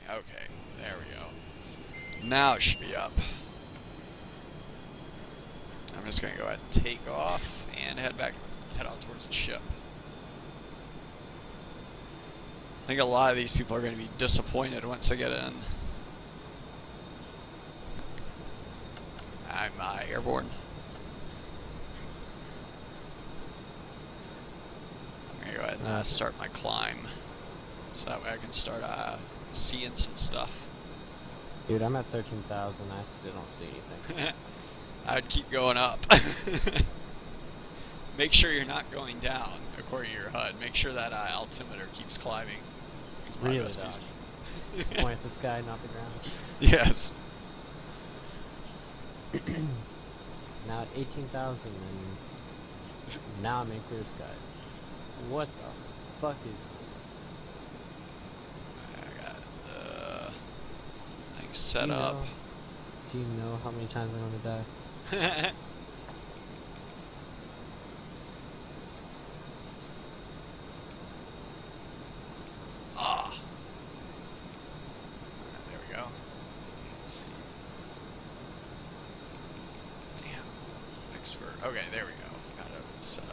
Okay, there we go. Now it should be up. I'm just gonna go ahead and take off and head out towards the ship. I think a lot of these people are gonna be disappointed once they get in. I'm airborne. I'm gonna go ahead and start my climb, so that way I can start seeing some stuff. Dude, I'm at 13,000. I still don't see anything. I'd keep going up. Make sure you're not going down, according to your HUD. Make sure that altimeter keeps climbing. Really, though. Point at the sky, not the ground. Yes. Now at 18,000, and now I'm in clear skies. What the fuck is this? I got the thing set up. Do you know how many times I'm gonna die? There we go. Let's see. Damn. Okay, there we go. Got it set up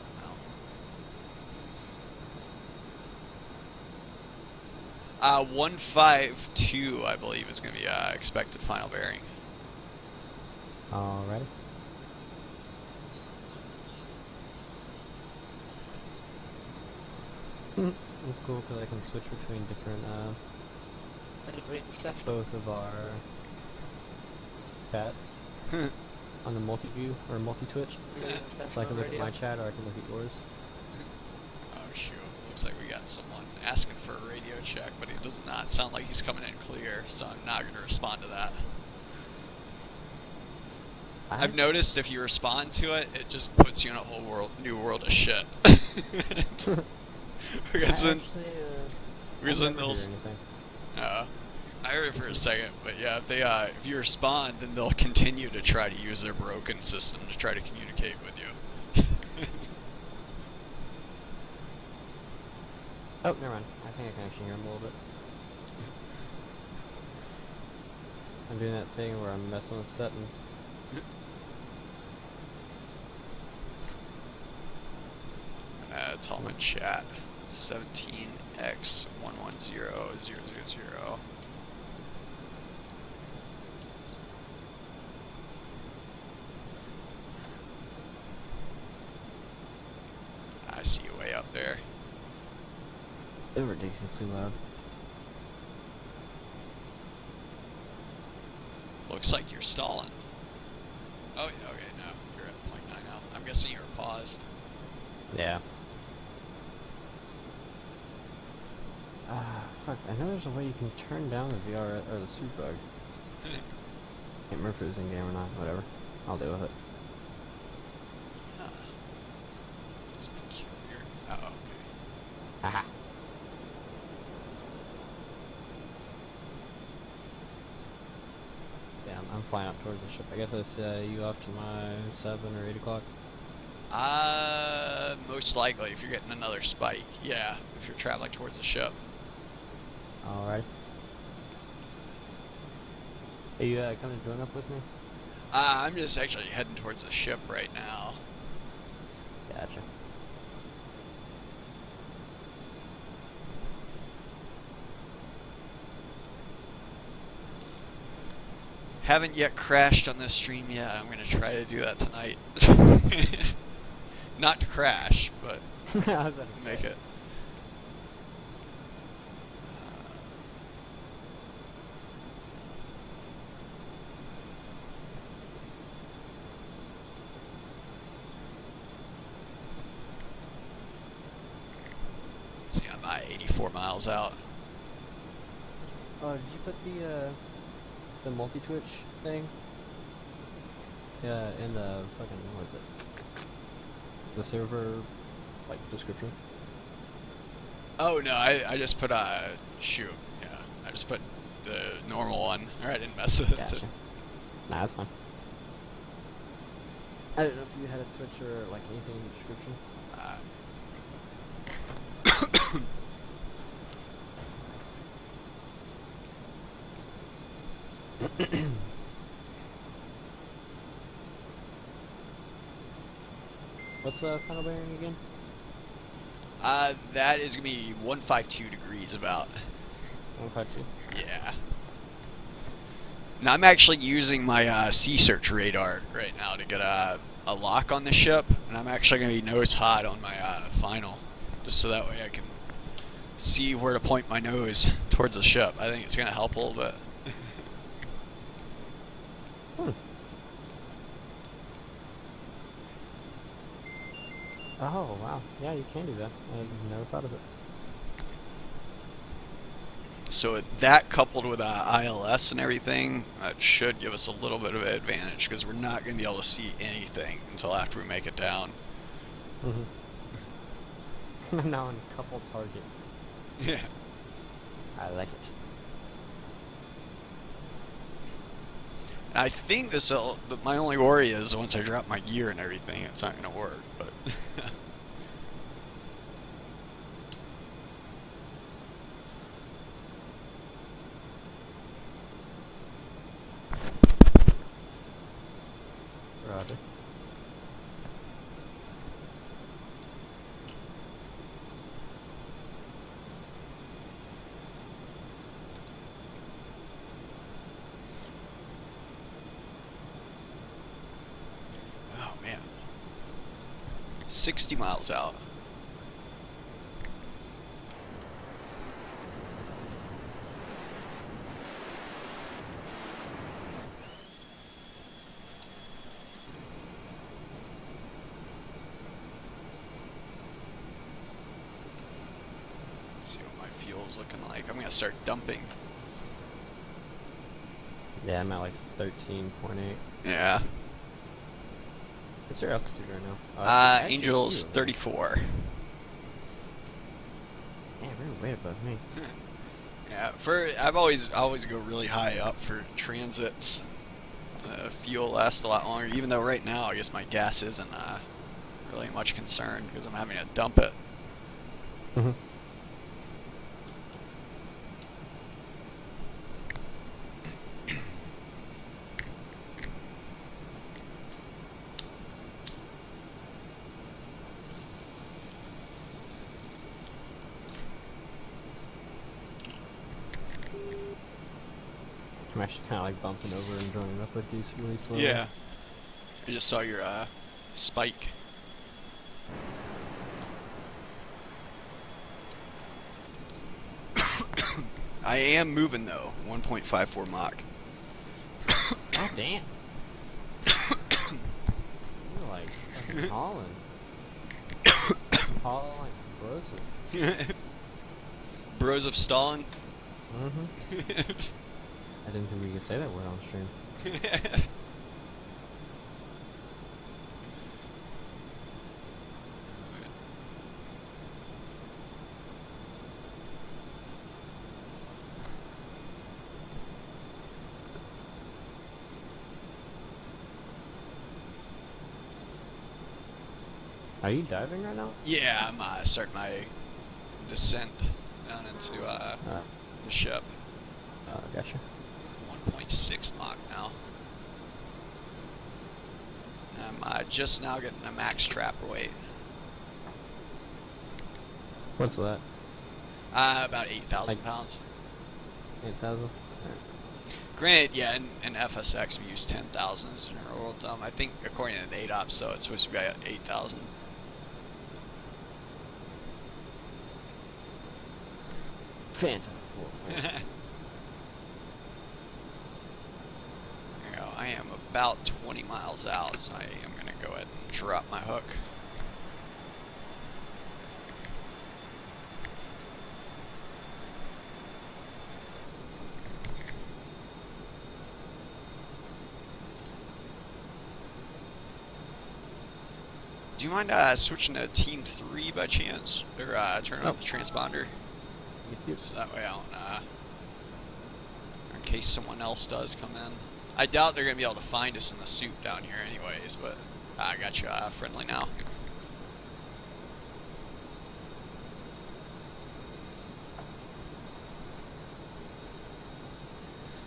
now. 152, I believe, is going to be expected final bearing. Alrighty. It's cool because I can switch between different, both of our chats on the multi-view or multi-twitch. So I can look at my chat or I can look at yours. Oh shoot, looks like we got someone asking for a radio check, but it does not sound like he's coming in clear, so I'm not going to respond to that. I've noticed if you respond to it, it just puts you in a whole new world of shit. Because then they'll. I heard it for a second, but yeah, if you respond, then they'll continue to try to use their broken system to try to communicate with you. Oh, never mind. I think I can actually hear him a little bit. I'm doing that thing where I'm messing with settings. Tell them in chat. 17x110000. I see you way up there. They're ridiculously loud. Looks like you're stalling. Oh, okay, no. You're at 0.9 now. I'm guessing you're paused. Yeah. Fuck, I know there's a way you can turn down the VR or the suit bug. Can't remember if it was in game or not. Whatever. I'll deal with it. Huh. It's peculiar. Oh, okay. Aha. Yeah, I'm flying up towards the ship. I guess that's you off to my 7 or 8 o'clock. Most likely if you're getting another spike. Yeah, if you're traveling towards the ship. Alright. Are you coming to join up with me? I'm just actually heading towards the ship right now. Gotcha. Haven't yet crashed on this stream yet. I'm going to try to do that tonight. Not to crash, but I was about to make say. it. See, I'm 84 miles out. Oh, did you put the multi-twitch thing? Yeah, in the fucking, what is it? The server, like, description? Oh, no, I just put, shoot, yeah. I just put the normal one, or I didn't mess with it. Gotcha. Nah, that's fine. I don't know if you had a Twitch or, like, anything in the description. What's the final bearing again? That is gonna be 152 degrees about. 152. Yeah. And I'm actually using my sea search radar right now to get a lock on the ship, and I'm actually gonna be nose hot on my final, just so that way I can see where to point my nose towards the ship. I think it's gonna help a little bit. Oh, wow. Yeah, you can do that. I never thought of it. So that coupled with ILS and everything, that should give us a little bit of an advantage, because we're not going to be able to see anything until after we make it down. I'm now on couple target. Yeah. I like it. And I think this'll, but my only worry is once I drop my gear and everything, it's not going to work. But Roger. oh man, 60 miles out. See what my fuel's looking like. I'm gonna start dumping. Yeah, I'm at like 13.8. Yeah. What's your altitude right now? Angel's 34. Yeah, we're way above me. Yeah, I've always go really high up for transits. Fuel lasts a lot longer, even though right now I guess my gas isn't really much concern because I'm having to dump it. I'm actually kind of like bumping over and joining up with these really slowly. Yeah. I just saw your spike. I am moving though, 1.54 Mach. Oh, damn. You're like fucking hauling. Hauling like explosive. Bros of Stalin. I didn't think we could say that word on stream. Are you diving right now? Yeah, I'm starting my descent down into the ship. Gotcha. 1.6 Mach now. I'm just now getting a max trap weight. What's that? About 8,000 pounds. 8,000? Granted, yeah, in FSX we use 10,000 as a general rule of thumb. I think according to NADOP, so it's supposed to be at 8,000. Phantom. There you go. I am about 20 miles out, so I am going to go ahead and drop my hook. Do you mind switching to Team 3 by chance? Or turning on the transponder? Yep. So that way I don't, in case someone else does come in. I doubt they're going to be able to find us in the soup down here anyways, but I got you friendly now.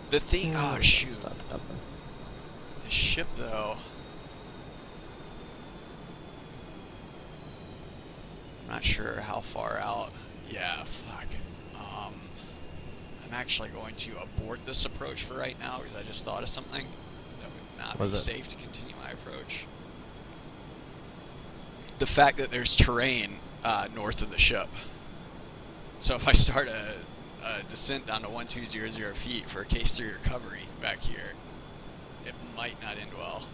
The thing, oh shoot. Stop it up there. The ship though. I'm not sure how far out. Yeah, fuck. I'm actually going to abort this approach for right now because I just thought of something that would not be safe to continue my approach. The fact that there's terrain north of the ship. So if I start a descent down to 1200 feet for a case 3 recovery back here, it might not end well.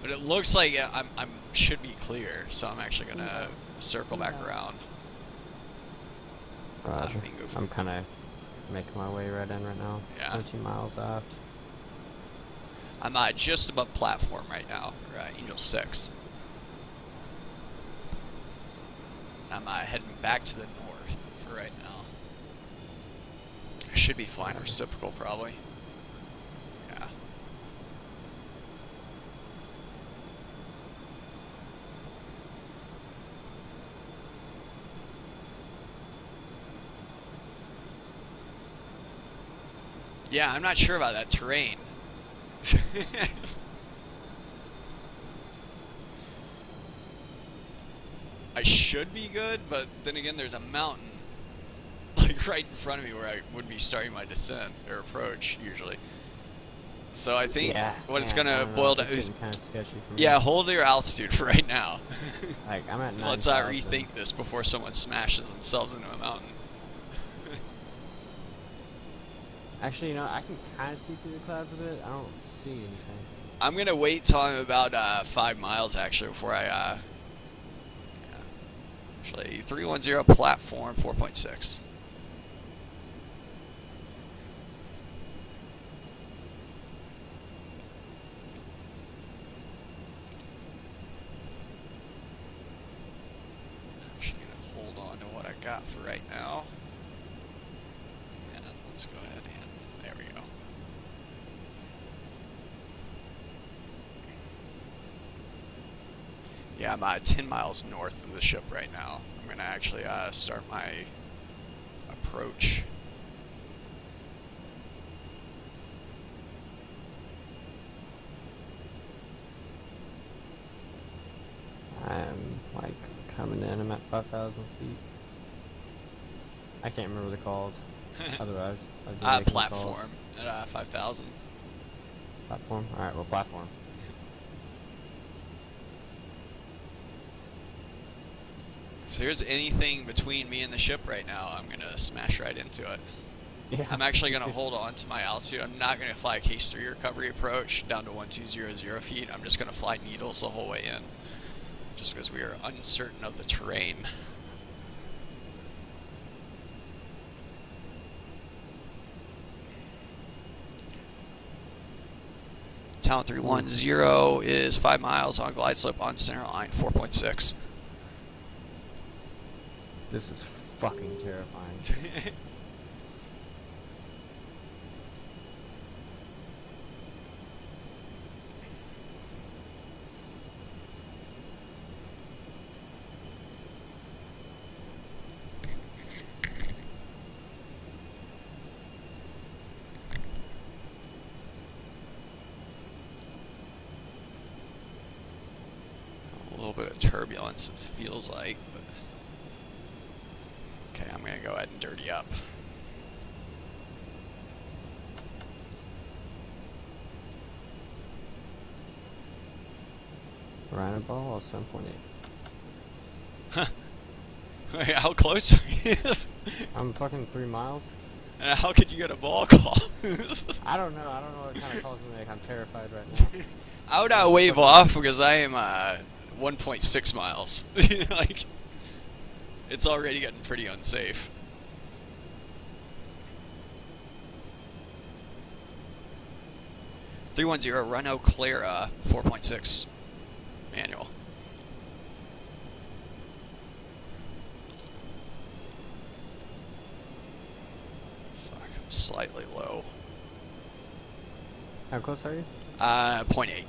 But it looks like I'm should be clear, so I'm actually gonna circle back around. Roger. I'm kind of making my way right in right now. Yeah. 17 miles aft. I'm just above platform right now, or Angel 6. I'm heading back to the north for right now. I should be flying reciprocal probably. Yeah. Yeah, I'm not sure about that terrain. I should be good, but then again, there's a mountain like right in front of me where I would be starting my descent or approach usually. So I think what it's gonna boil down is kind of sketchy for me. Yeah, hold your altitude for right now. Like I'm at 9,000. Let's rethink this before someone smashes themselves into a mountain. Actually, you know, I can kind of see through the clouds a bit. I don't see anything. I'm gonna wait till I'm about 5 miles actually before I actually 310 platform 4.6. Actually gonna hold on to what I got for right now. And let's go ahead and there we go. Yeah, I'm 10 miles north of the ship right now. I'm going to actually start my approach. I'm like coming in. I'm at 5,000 feet. I can't remember the calls. Otherwise, I'd be making Platform calls. at 5,000. Platform? Alright, well, platform. If there's anything between me and the ship right now, I'm going to smash right into it. Yeah. I'm actually going to hold on to my altitude. I'm not going to fly a case 3 recovery approach down to 1200 feet. I'm just going to fly needles the whole way in. Just because we are uncertain of the terrain. Town 310 is 5 miles on glide slope on center line 4.6. This is fucking terrifying. A little bit of turbulence, it feels like. But okay, I'm going to go ahead and dirty up. Rhino ball 7.8. Huh. Wait, how close are you? I'm fucking 3 miles. How could you get a ball call? I don't know. I don't know what kind of calls to make. I'm terrified right now. I would wave off because I am 1.6 miles. Like, it's already getting pretty unsafe. Renault Clara 4.6 manual. Fuck, I'm slightly low. How close are you? 0.8.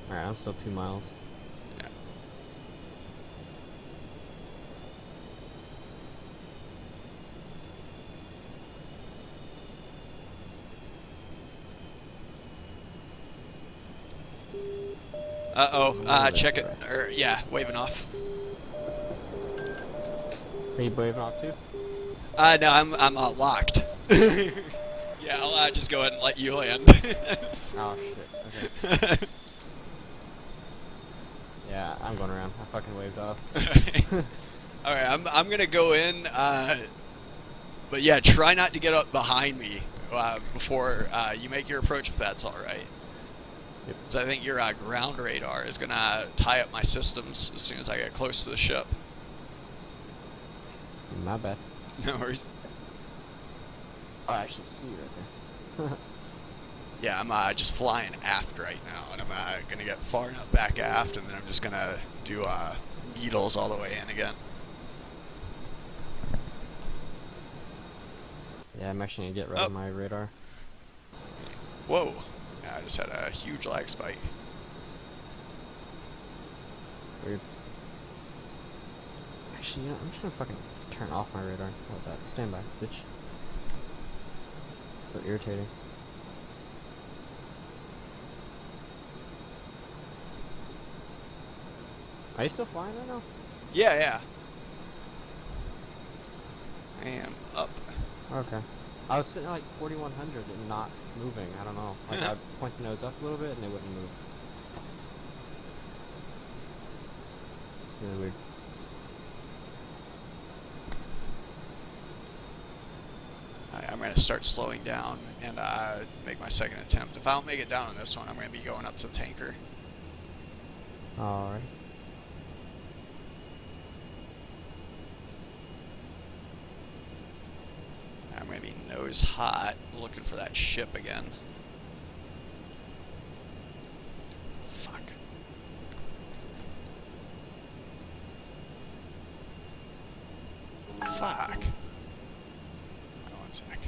Alright, I'm still 2 miles. Yeah. Check it. Yeah, waving off. Are you waving off too? No, I'm locked. Yeah, I'll just go ahead and let you land. Oh shit. Okay. Yeah, I'm going around. I fucking waved off. All right, I'm gonna go in. But yeah, try not to get up behind me before you make your approach, if that's all right. Yep. Because I think your ground radar is gonna tie up my systems as soon as I get close to the ship. My bad. No worries. Oh, I actually see you right there. Yeah, I'm just flying aft right now, and I'm gonna get far enough back aft, and then I'm just gonna do needles all the way in again. Yeah, I'm actually gonna get rid of my radar. Whoa! Yeah, I just had a huge lag spike. Weird. Actually, you know, I'm just gonna fucking turn off my radar. How about that? Stand by, bitch. So irritating. Are you still flying right now? Yeah, yeah. I am up. Okay. I was sitting at like 4,100 and not moving. I don't know. Like I'd point the nose up a little bit and they wouldn't move. Really weird. I'm going to start slowing down and make my second attempt. If I don't make it down on this one, I'm going to be going up to the tanker. Alright. I'm going to be nose hot, looking for that ship again. Fuck. Fuck. Oh, one sec.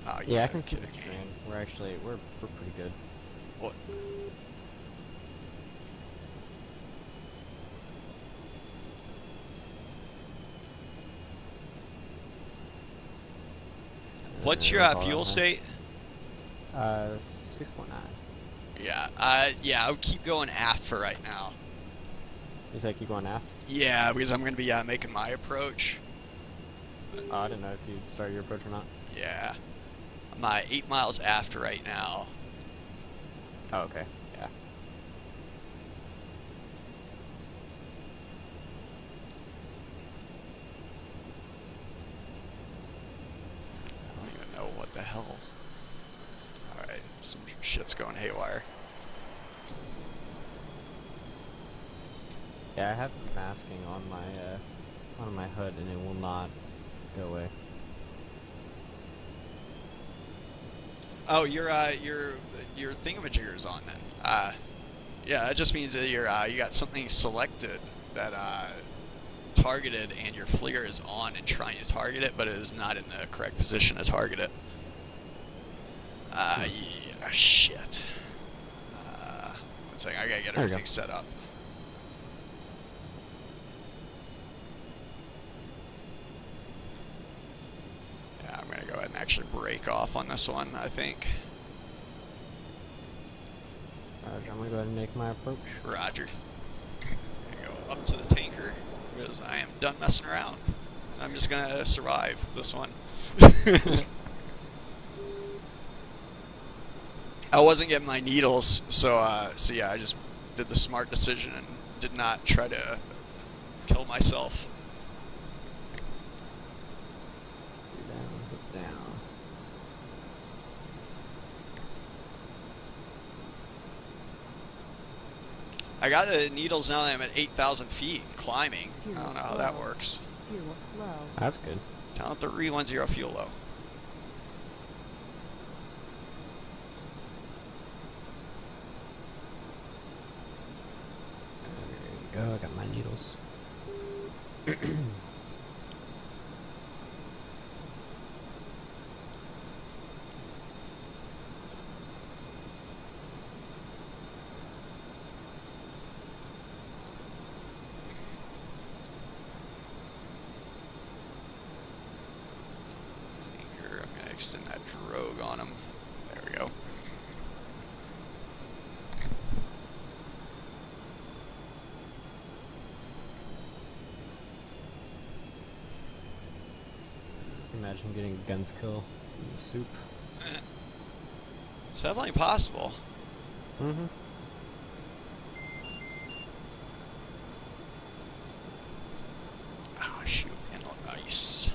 Oh, Yeah, I can see the kidding me. train. We're pretty good. What? What's your fuel state? 6.9. Yeah, I would keep going aft for right now. You said keep going aft? Yeah, because I'm going to be making my approach. Oh, I didn't know if you started your approach or not. Yeah. I'm 8 miles aft right now. Oh, okay. Yeah. I don't even know what the hell. Alright, some shit's going haywire. Yeah, I have masking on my hood and it will not go away. Oh, your thingamajigger's on then. Yeah, that just means that you got something selected that targeted, and your FLIR is on and trying to target it, but it is not in the correct position to target it. Yeah, shit. One second, I gotta get everything set up. Yeah, I'm gonna go ahead and actually break off on this one, I think. Roger, I'm gonna go ahead and make my approach. Roger. I'm gonna go up to the tanker because I am done messing around. I'm just gonna survive this one. I wasn't getting my needles, so yeah, I just did the smart decision and did not try to kill myself. Down, down. I got the needles now that I'm at 8,000 feet and climbing. I don't know how that works. That's good. Down 310 fuel low. There you go, I got my needles. Tanker, I'm gonna extend that drogue on him. There we go. Imagine getting a guns kill in the soup. It's definitely possible. Mm-hmm. Oh, shoot. Inlet ice.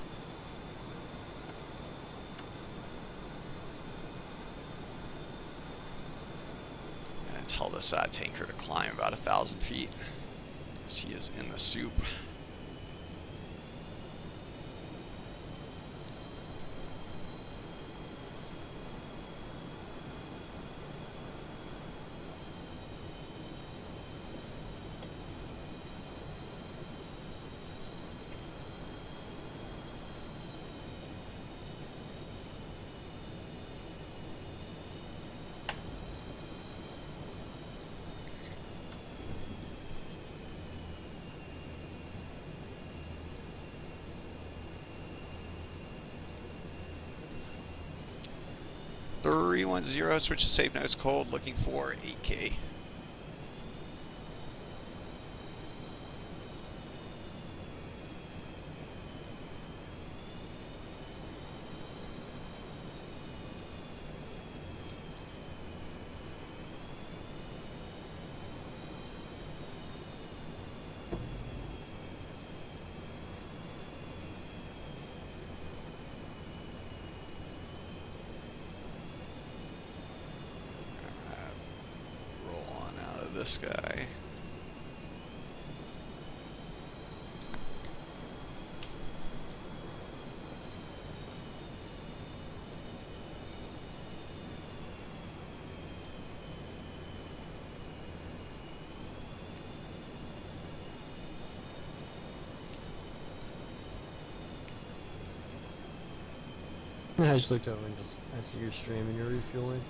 I'm going to tell this tanker to climb about 1,000 feet. As he is in the soup. .310, switch to safe nose cold, looking for 8K. This guy. I just looked over and I see your stream and you're refueling.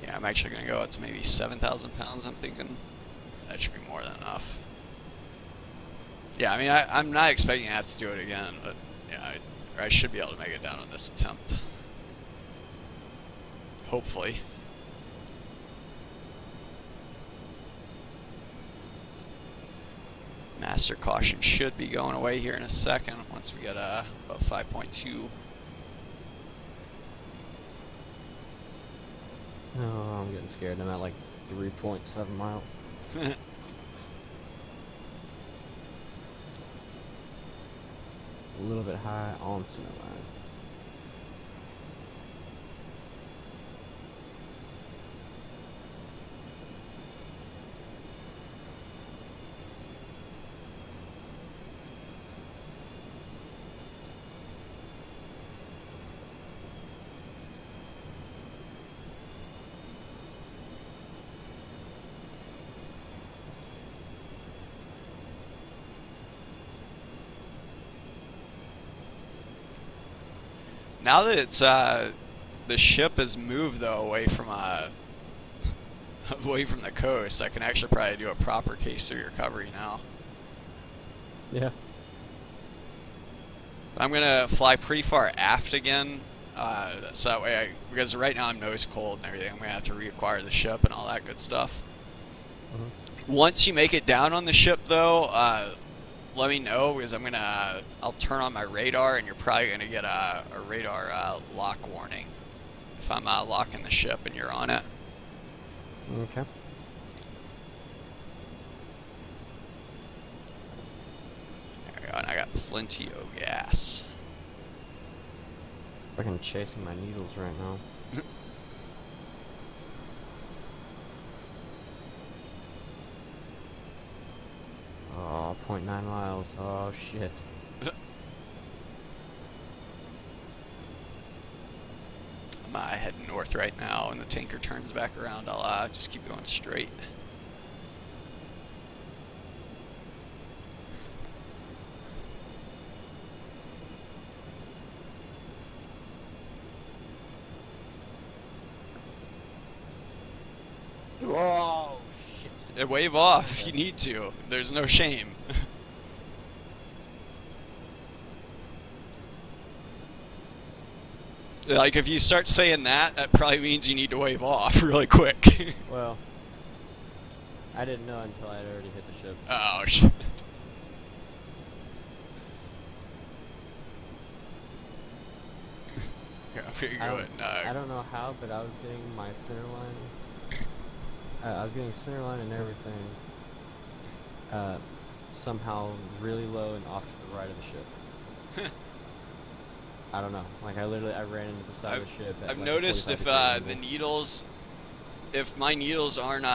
Yeah, I'm actually going to go up to maybe 7,000 pounds. I'm thinking that should be more than enough. Yeah, I mean, I'm not expecting to have to do it again, but yeah, I should be able to make it down on this attempt. Hopefully. Master caution should be going away here in a second once we get about 5.2. Oh, I'm getting scared. I'm at like 3.7 miles. A little bit high on center line. Now that it's the ship has moved though away from the coast, I can actually probably do a proper K3 recovery now. Yeah. I'm gonna fly pretty far aft again, so that way because right now I'm nose cold and everything. I'm gonna have to reacquire the ship and all that good stuff. Once you make it down on the ship though, let me know because I'll turn on my radar and you're probably gonna get a radar lock warning if I'm locking the ship and you're on it. Okay. There we go, and I got plenty of gas. Fucking chasing my needles right now. Oh, 0.9 miles. Oh, shit. I'm heading north right now, and the tanker turns back around. I'll just keep going straight. Oh, shit. Wave off if you need to. There's no shame. Like, if you start saying that, that probably means you need to wave off really quick. Well, I didn't know until I had already hit the ship. Oh, shit. Yeah, where you going? I don't know how, but I was getting my center line. I was getting center line and everything. Somehow really low and off to the right of the ship. I don't know. Like, I ran into the side of the ship. I've like noticed if the needles, if my needles aren't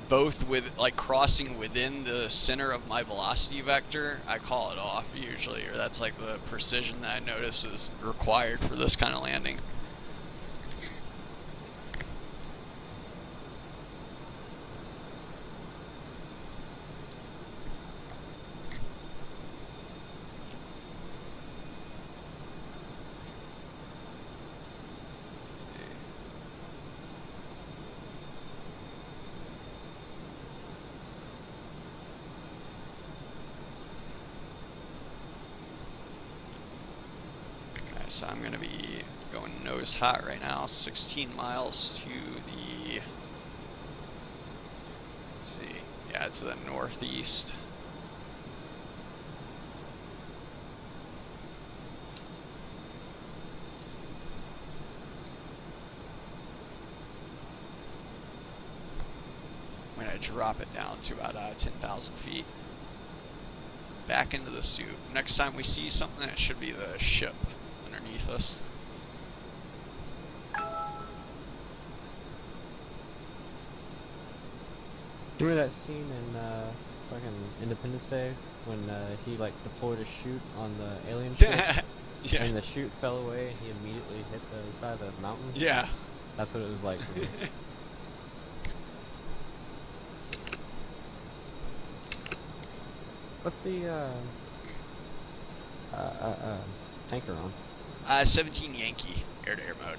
both with like crossing within the center of my velocity vector, I call it off usually, or that's like the precision that I notice is required for this kind of landing. So I'm going to be going nose hot right now, 16 miles to the, let's see, yeah, to the northeast. I'm going to drop it down to about 10,000 feet. Back into the suit. Next time we see something, it should be the ship underneath us. Do you remember that scene in fucking Independence Day when he like deployed a chute on the alien ship? Yeah. And the chute fell away and he immediately hit the side of the mountain? Yeah. That's what it was like for me. What's the tanker on? 17 Yankee, air-to-air mode.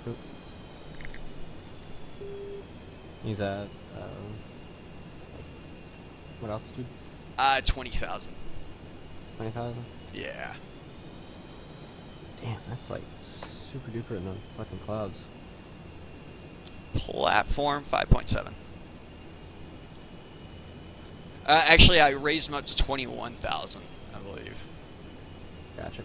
Oop. He's at, what altitude? 20,000. 20,000? Yeah. Damn, that's like super duper in the fucking clouds. Platform 5.7. Actually, I raised them up to 21,000, I believe. Gotcha.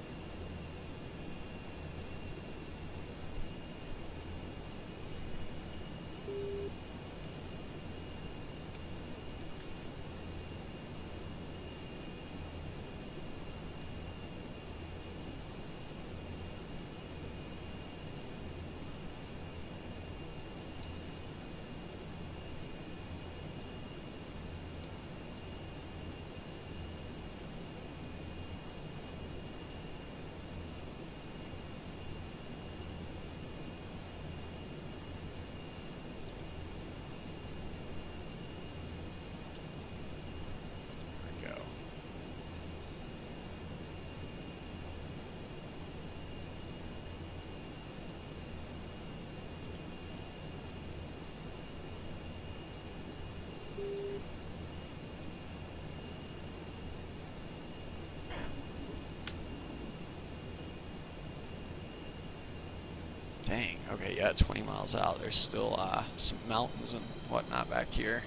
Dang, okay, yeah, 20 miles out. There's still some mountains and whatnot back here.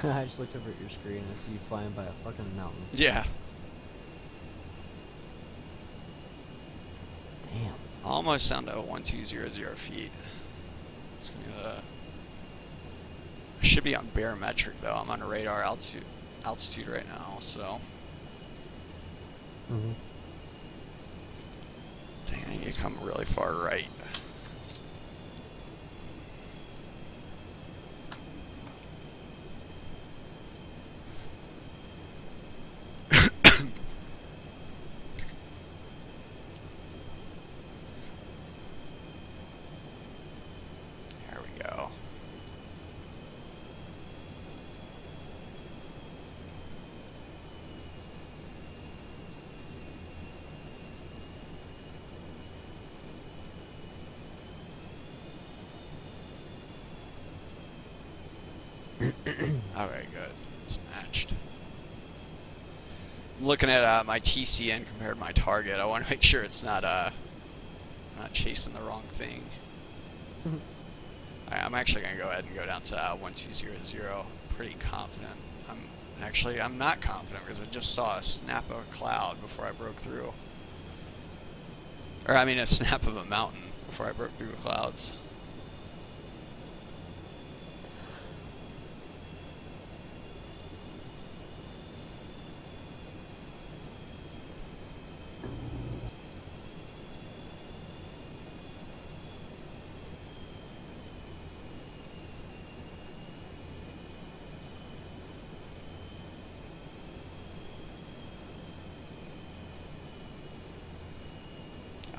I just looked over at your screen and I see you flying by a fucking mountain. Yeah. Damn. Almost down to 1200 feet. It's gonna. I should be on barometric though. I'm on radar altitude right now, so. Mm-hmm. Dang, I need to come really far right. There we go. Okay, good. It's matched. I'm looking at my TCN compared to my target. I want to make sure it's not not chasing the wrong thing. Alright, I'm actually gonna go ahead and go down to 1200. Pretty confident. I'm not confident because I just saw a snap of a cloud before I broke through. Or I mean a snap of a mountain before I broke through the clouds.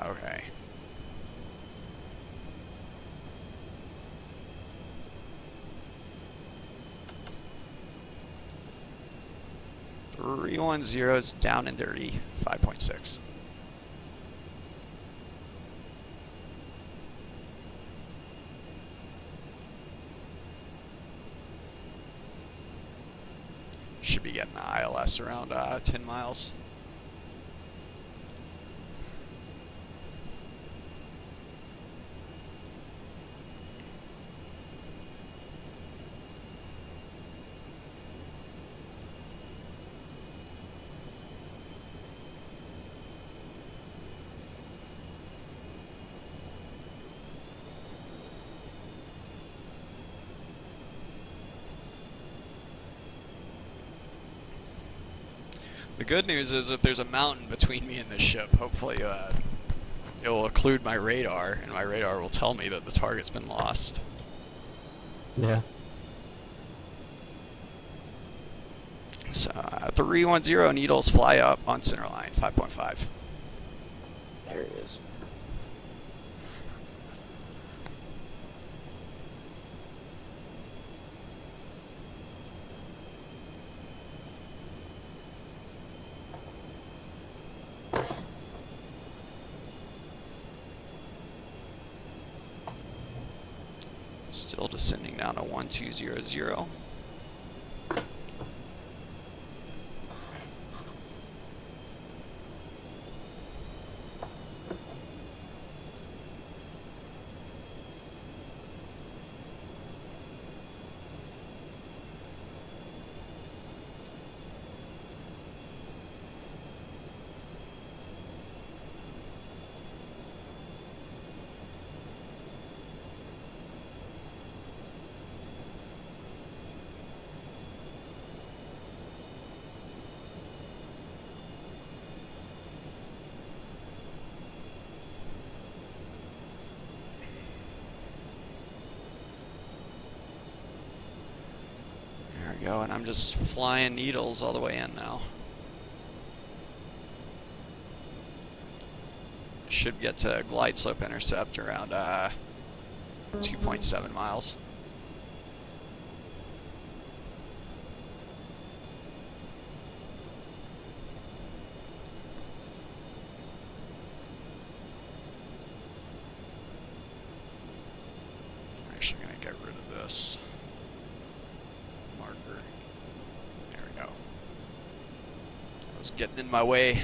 Okay. .310's down and dirty, 5.6. Should be getting the ILS around 10 miles. The good news is if there's a mountain between me and this ship, hopefully it will occlude my radar, and my radar will tell me that the target's been lost. Yeah. So 310 needles fly up on center line, 5.5. There it is. Still descending down to 1200. There we go, and I'm just flying needles all the way in now. Should get to glide slope intercept around 2.7 miles. I'm actually going to get rid of this marker. There we go. I was getting in my way.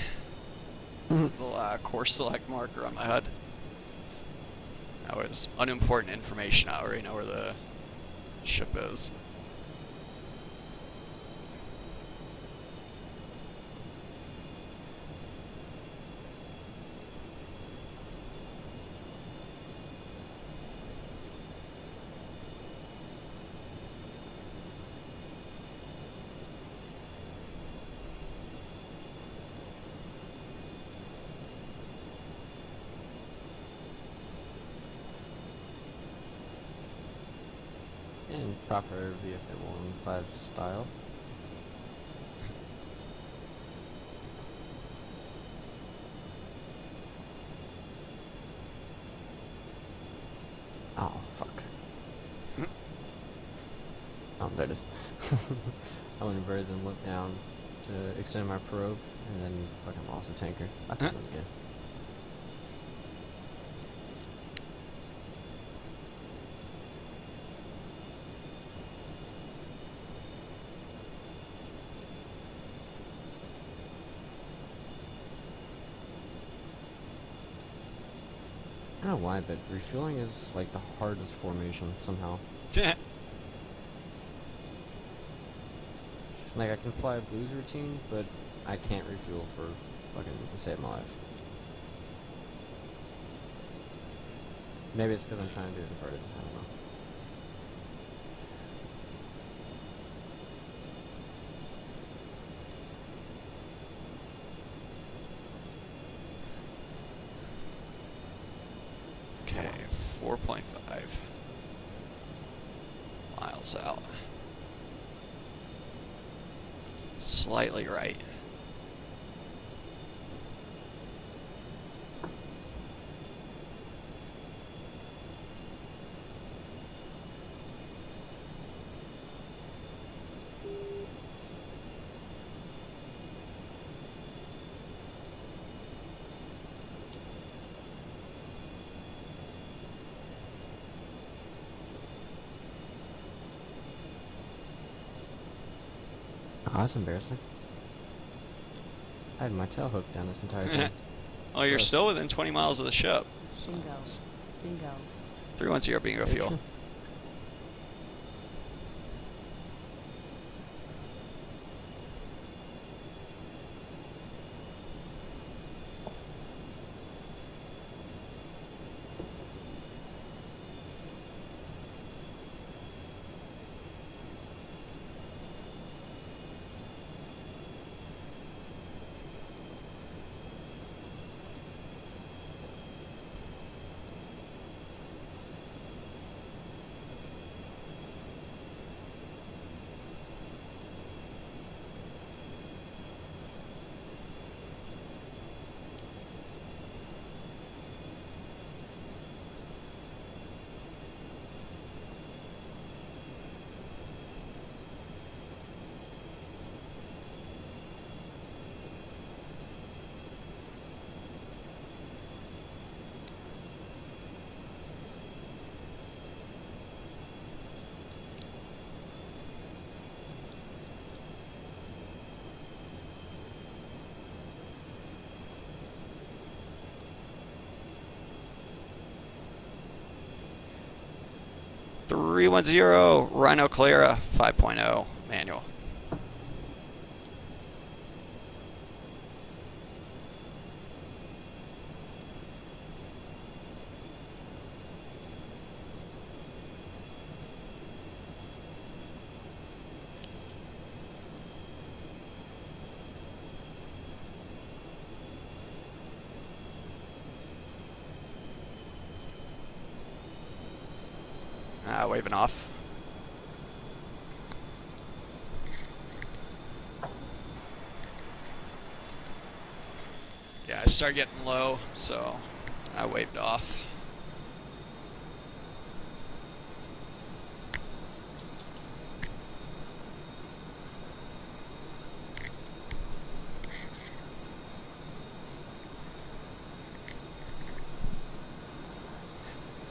Little course select marker on my HUD. That was unimportant information. I already know where the ship is. In proper VFA 1.5 style. Oh, fuck. Oh, there it is. I went inverted and looked down to extend my probe, and then fucking lost the tanker. I found him again. know why, but refueling is like the hardest formation somehow. Like, I can fly a blues routine, but I can't refuel for fucking to save my life. Maybe it's because I'm trying to do it inverted. I don't know. Okay, 4.5 miles out. Slightly right. Oh, that's embarrassing. I had my tail hooked down this entire thing. Oh, you're Gross. still within 20 miles of the ship. So Bingo. it's Bingo. 310 bingo Very fuel. true. Three 310 Rhino Clara 5.0 manual. Waving off. Yeah, I started getting low, so I waved off.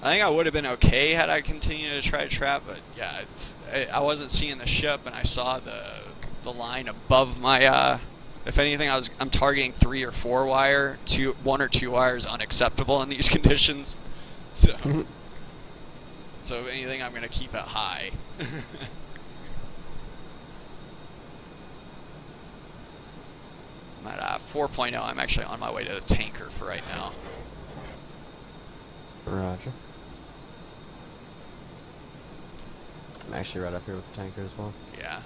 I think I would have been okay had I continued to try to trap, but yeah, I wasn't seeing the ship, and I saw the line above my. If anything, I'm targeting 3 or 4 wire. 1 or 2 wire is unacceptable in these conditions. So, so if anything, I'm gonna keep it high. I'm at 4.0. I'm actually on my way to the tanker for right now. Roger. I'm actually right up here with the tanker as well. Yeah.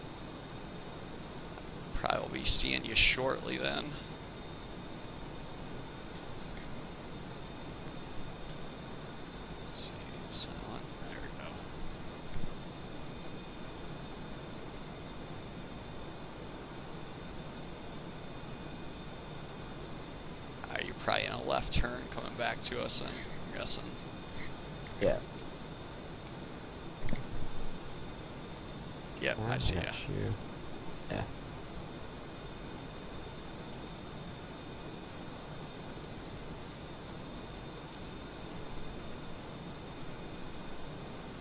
Probably will be seeing you shortly then. Let's see, silent. There we go. You're probably in a left turn coming back to us, I'm guessing. Yeah. Yep, I see ya. got you. Yeah.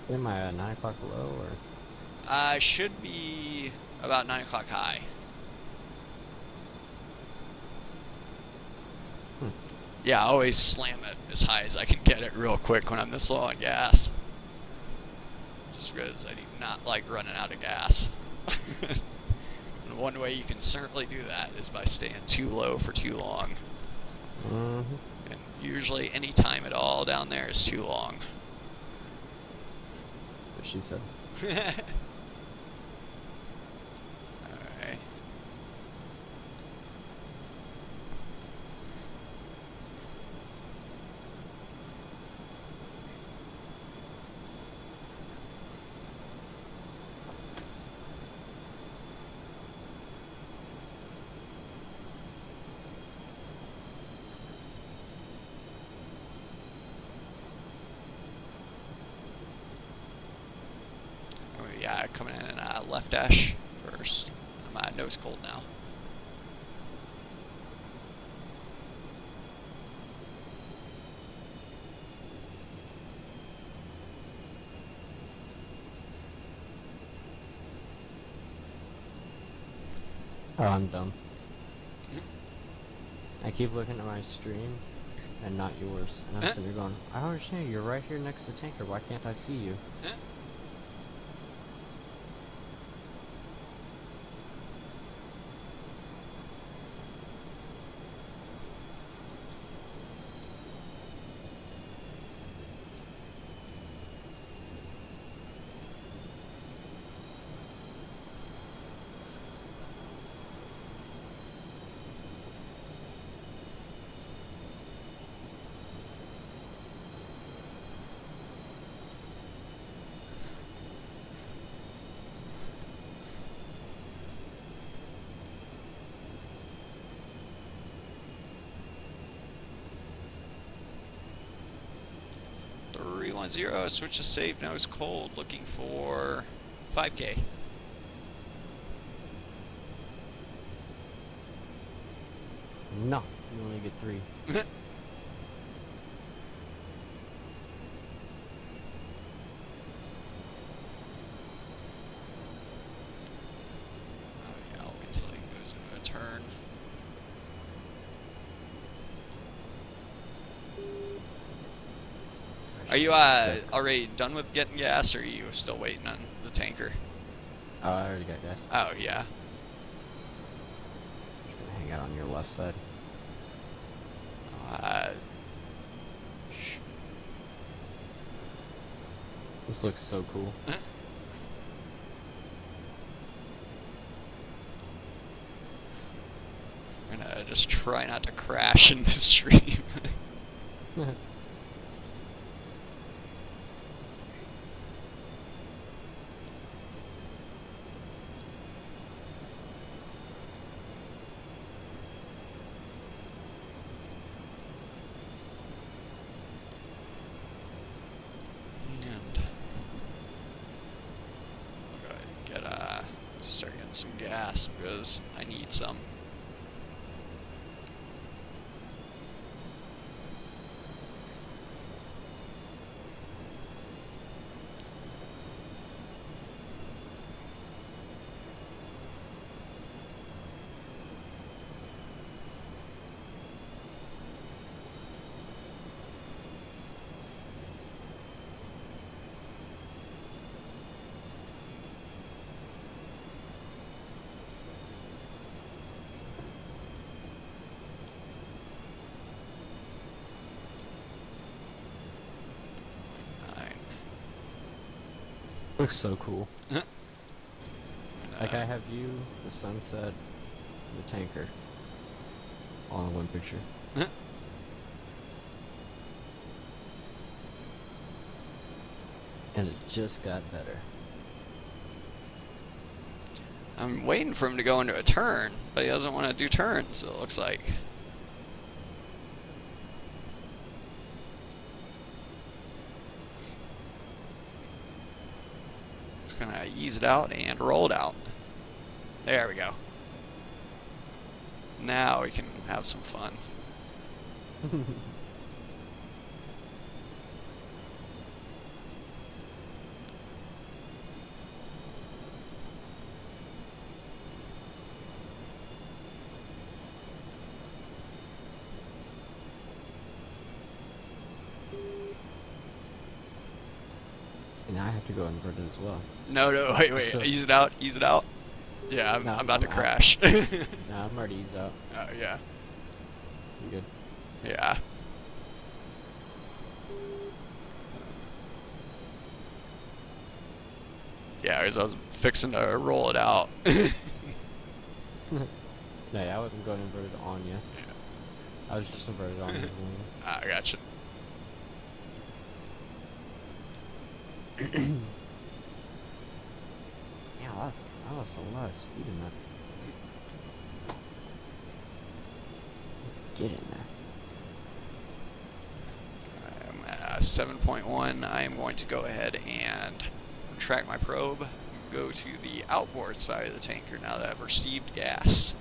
Am I at 9 o'clock low, or? Should be about 9 o'clock high. Yeah, I always slam it as high as I can get it real quick when I'm this low on gas. Just because I do not like running out of gas. And one way you can certainly do that is by staying too low for too long. Mm-hmm. And usually any time at all down there is too long. What she said. Alright. Yeah, coming in left dash first. My nose cold now. Oh, I'm dumb. I keep looking at my stream and not yours. And I'm sitting there going, I don't understand. You're right here next to the tanker. Why can't I see you? Switch to save nose cold, looking for 5K. No, you only get 3. I'll wait till he goes into a turn. Are you already done with getting gas, or are you still waiting on the tanker? Oh, I already got gas. Oh, yeah. Just gonna hang out on your left side. This looks so cool. I'm gonna just try not to crash in the stream. Start getting some gas because I need some. Looks so cool. Like I have you, the sunset, the tanker, all in one picture. And it just got better. I'm waiting for him to go into a turn, but he doesn't want to do turns, so it looks like. Just gonna ease it out and roll it out. There we go. Now we can have some fun. to go inverted as well. No, wait. So- Ease it out. Yeah, I'm about to out. crash. Nah, I'm already eased out. Oh, yeah. You good? Yeah. Yeah, 'cause I was fixing to roll it out. No, yeah, I wasn't going inverted on you. Yeah. I was just inverted on his wing. I gotcha. Yeah, I lost a lot of speed in that. Get in there. I'm at 7.1. I am going to go ahead and retract my probe and go to the outboard side of the tanker now that I've received gas.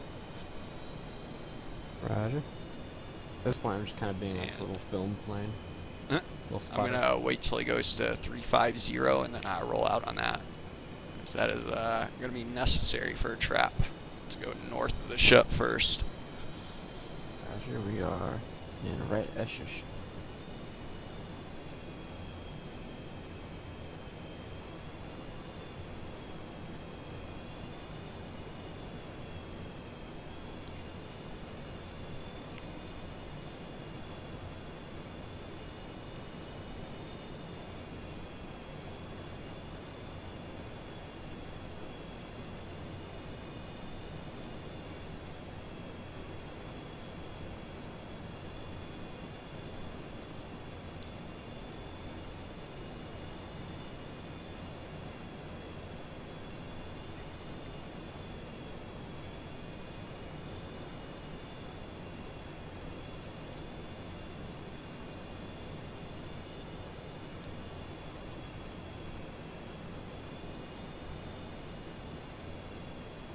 Roger. At this point, I'm just kind of being like a little film plane. Huh? Little I'm spotter. going to wait till he goes to 350 and then I roll out on that. So that is going to be necessary for a trap. Let's go north of the ship first. Roger, we are in right Eshish.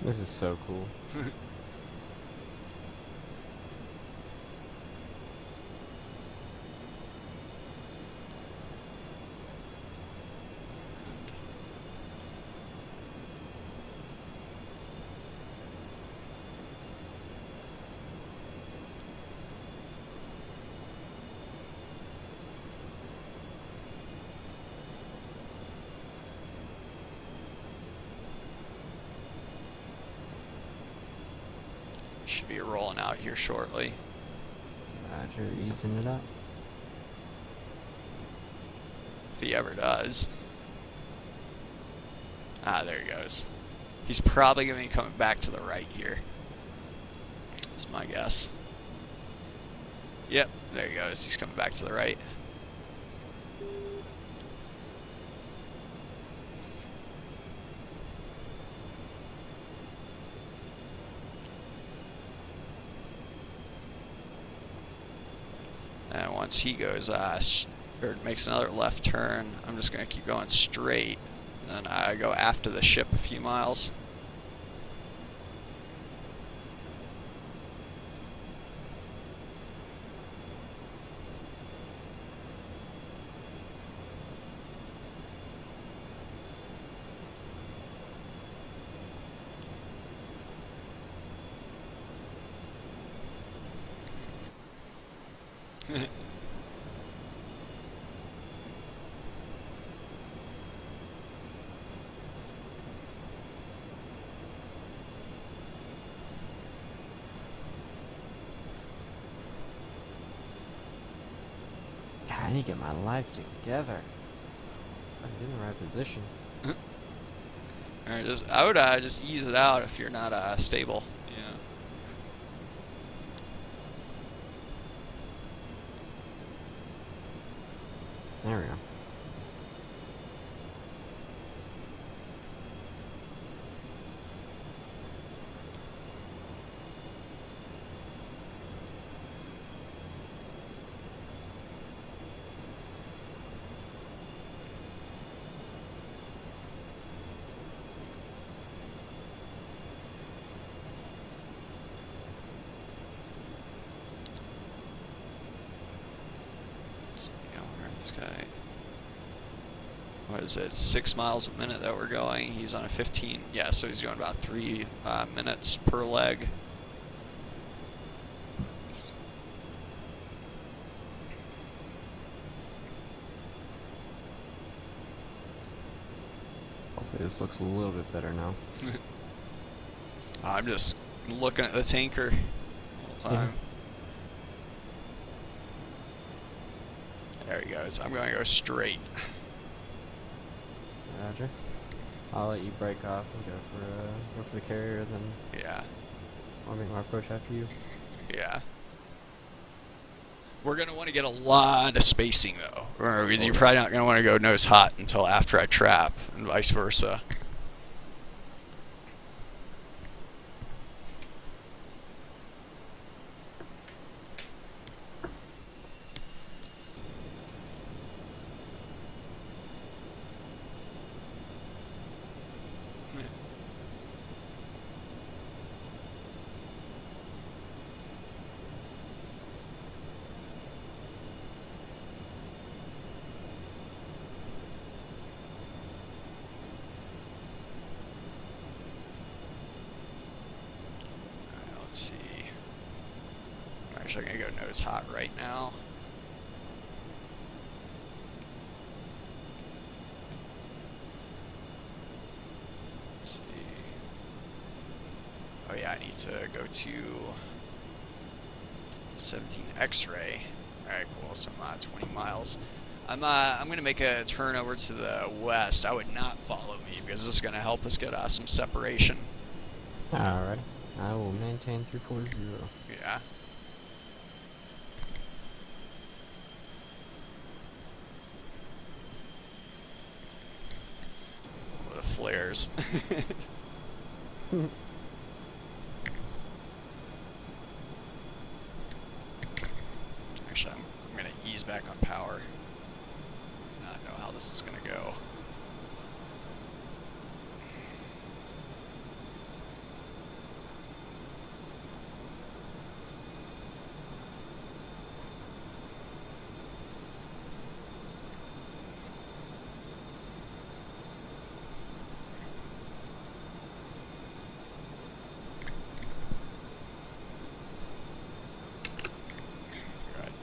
This is so cool. Should be rolling out here shortly. Roger, easing it up. If he ever does. Ah, there he goes. He's probably going to be coming back to the right here. That's my guess. Yep, there he goes. He's coming back to the right. And once he goes, or makes another left turn, I'm just going to keep going straight. And then I go after the ship a few miles. God, I need to get my life together. I'm in the right position. Alright, I would just ease it out if you're not stable. Yeah. There we go. This guy, what is it, 6 miles a minute that we're going. He's on a 15, yeah, so he's going about 3 minutes per leg. Hopefully this looks a little bit better now. I'm just looking at the tanker the whole time. There he goes. I'm going to go straight. Roger. I'll let you break off and go for the carrier, then Yeah. I'll make my approach after you. Yeah. We're going to want to get a lot of spacing, though. Because you're probably not going to want to go nose hot until after I trap, and vice versa. Let's see. I'm actually going to go nose hot right now. Let's see. Oh yeah, I need to go to 17 X-ray. Alright, cool. So I'm 20 miles. I'm going to make a turn over to the west. I would not follow me because this is going to help us get some separation. Alright. I will maintain 340. Yeah. What a flares. Actually, I'm going to ease back on power. Not know how this is going to go.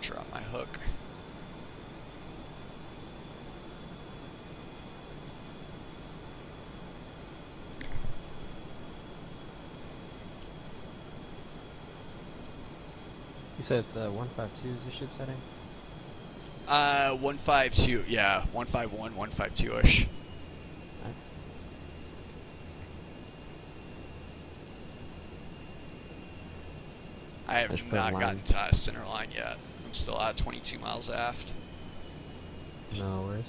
Drop my hook. You said it's 152 is the ship setting? 152, yeah. 151, 152-ish. Right. I have not gotten to center line yet. I'm still at 22 miles aft. No worries.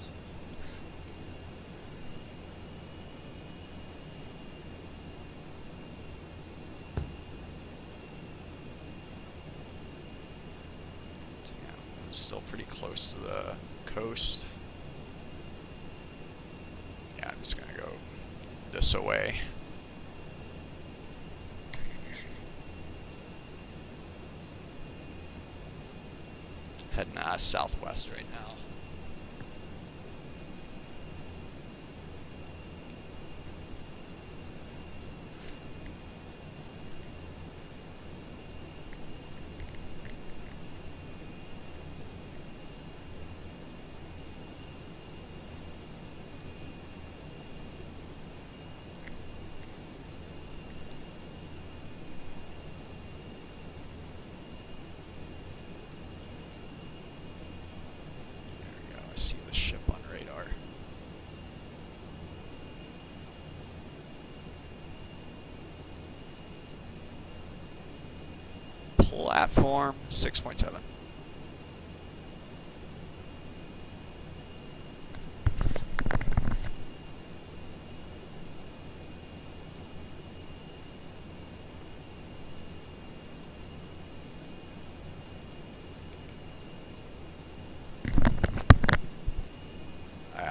Damn, I'm still pretty close to the coast. Yeah, I'm just gonna go this away. Heading southwest right now. See the ship on radar. Platform 6.7.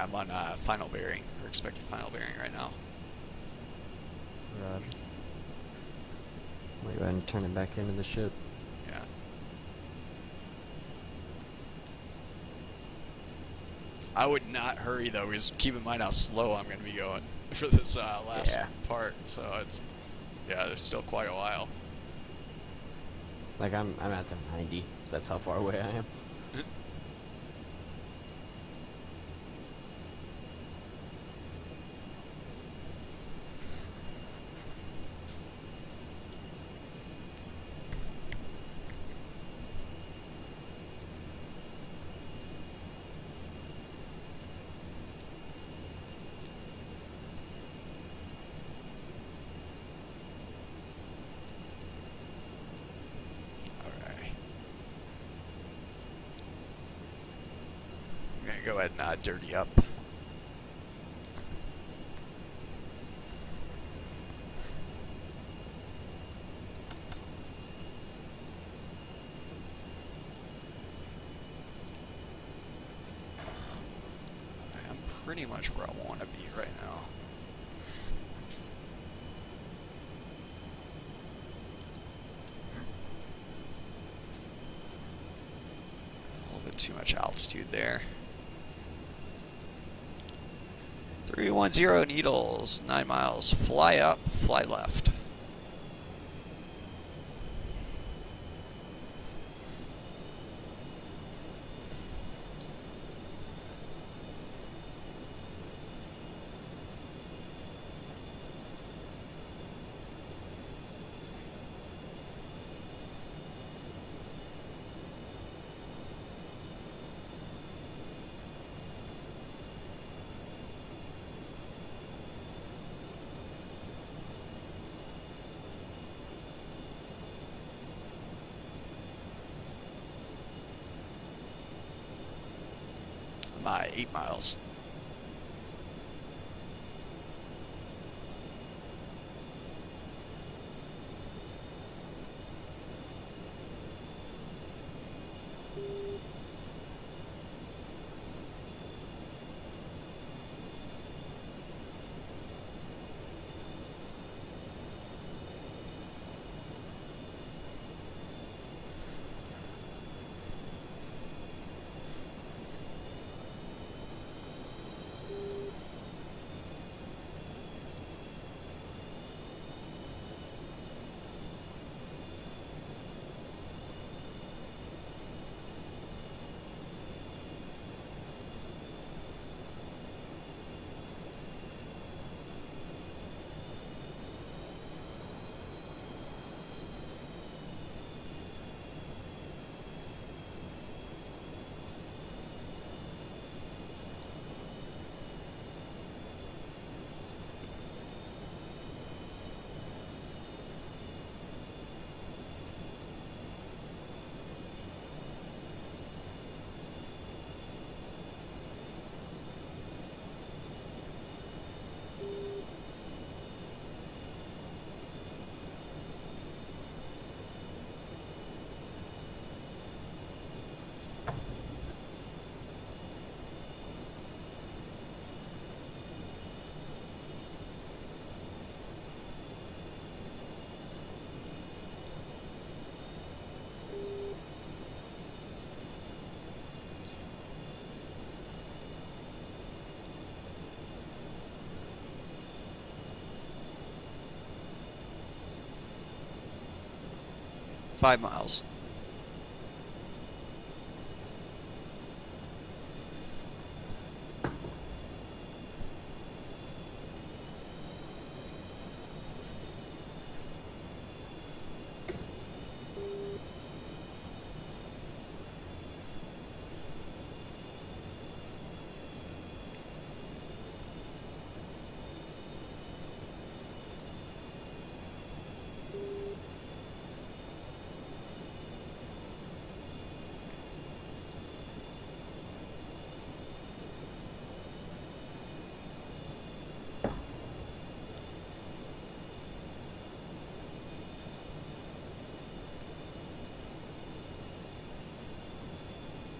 I'm on final bearing, or expected final bearing right now. Roger. I'll go ahead and turn it back into the ship. Yeah. I would not hurry though, because keep in mind how slow I'm going to be going for this last part. So it's, yeah, there's still quite a while. Like I'm at the 90. That's how far away I am. gonna go ahead and dirty up. I'm pretty much where I want to be right now. A little bit too much altitude there. 310 needles, 9 miles. Fly up, fly left. I'm 8 miles. Five miles.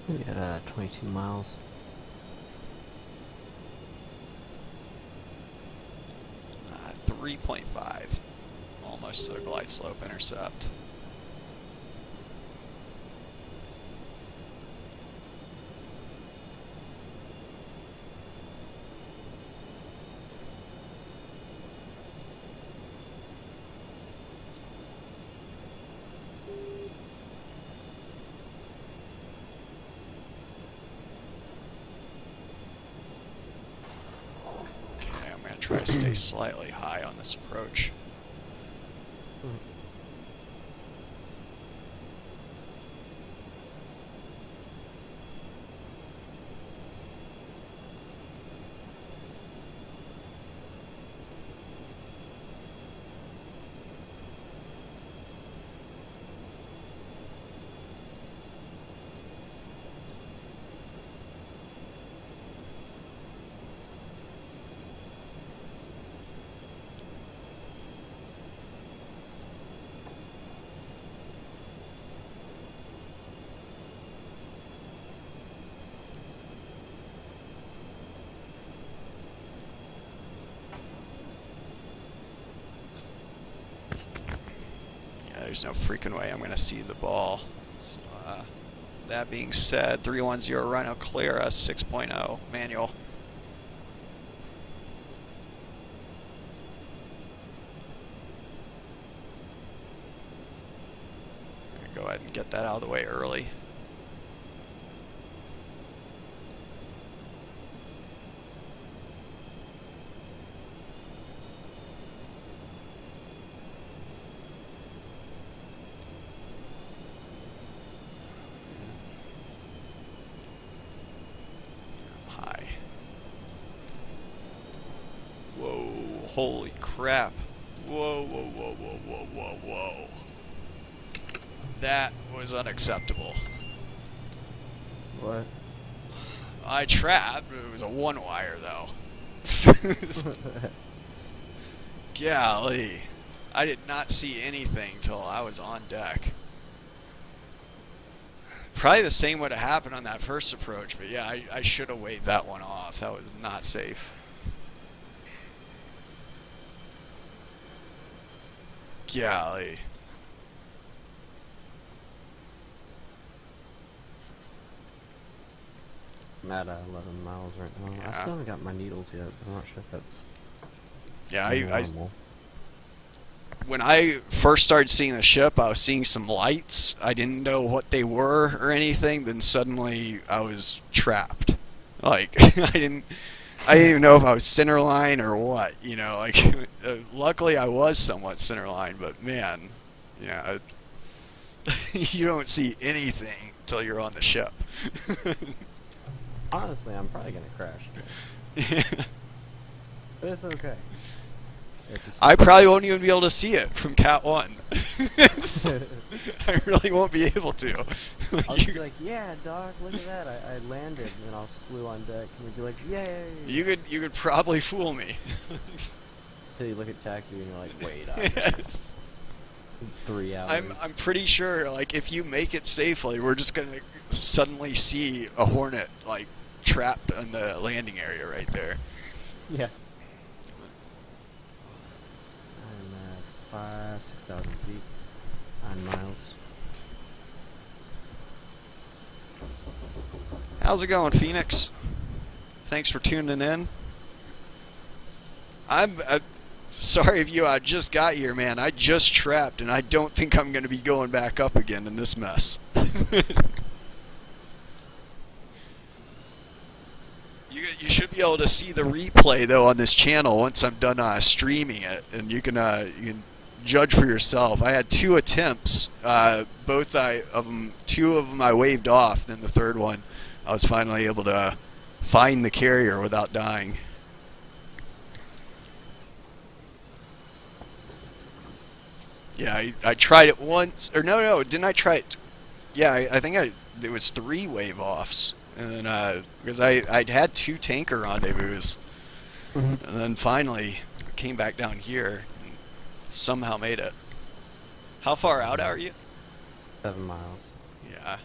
Yeah, 22 miles. Uh, 3.5. Almost to the glide slope intercept. Try to stay slightly high on this approach. there's no freaking way I'm gonna see the ball. So, that being said, 310 Rhino clear us 6.0 manual. Go ahead and get that out of the way early. High. Whoa, holy crap. Whoa, whoa, whoa, whoa, whoa, whoa, whoa. That was unacceptable. What? I trapped, but it was a one wire though. Golly. I did not see anything till I was on deck. Probably the same would have happened on that first approach, but yeah, I should have waved that one off. That was not safe. Golly. I'm at 11 miles right now. Yeah. I still haven't got my needles yet. I'm not sure if that's Yeah, normal. when I first started seeing the ship, I was seeing some lights. I didn't know what they were or anything. Then suddenly I was trapped. Like I didn't even know if I was center line or what. You know, like luckily I was somewhat center line, but man, yeah, you don't see anything until you're on the ship. Honestly, I'm probably gonna crash. But it's okay. I probably won't even be able to see it from Cat 1. I really won't be able to. I'll just be like, yeah, Doc, look at that. I landed, and then I'll slew on deck, and you'd be like, yay! You could probably fool me. Until you look at Taku, and you're like, wait, 3 hours. I'm pretty sure, like, if you make it safely, we're just gonna suddenly see a Hornet, like, trapped in the landing area right there. Yeah. I'm at 6,000 feet, 9 miles. How's it going, Phoenix? Thanks for tuning in. I'm sorry if I just got here, man. I just trapped, and I don't think I'm going to be going back up again in this mess. You should be able to see the replay though on this channel once I'm done streaming it, and you can judge for yourself. I had 2 attempts, two of them I waved off. Then the third one, I was finally able to find the carrier without dying. Yeah, I tried it once, or no, didn't I try it? Yeah, I think it was 3 wave offs. And then, because I'd had 2 tanker rendezvous, and then finally came back down here and somehow made it. How far out are you? 7 miles. Yeah.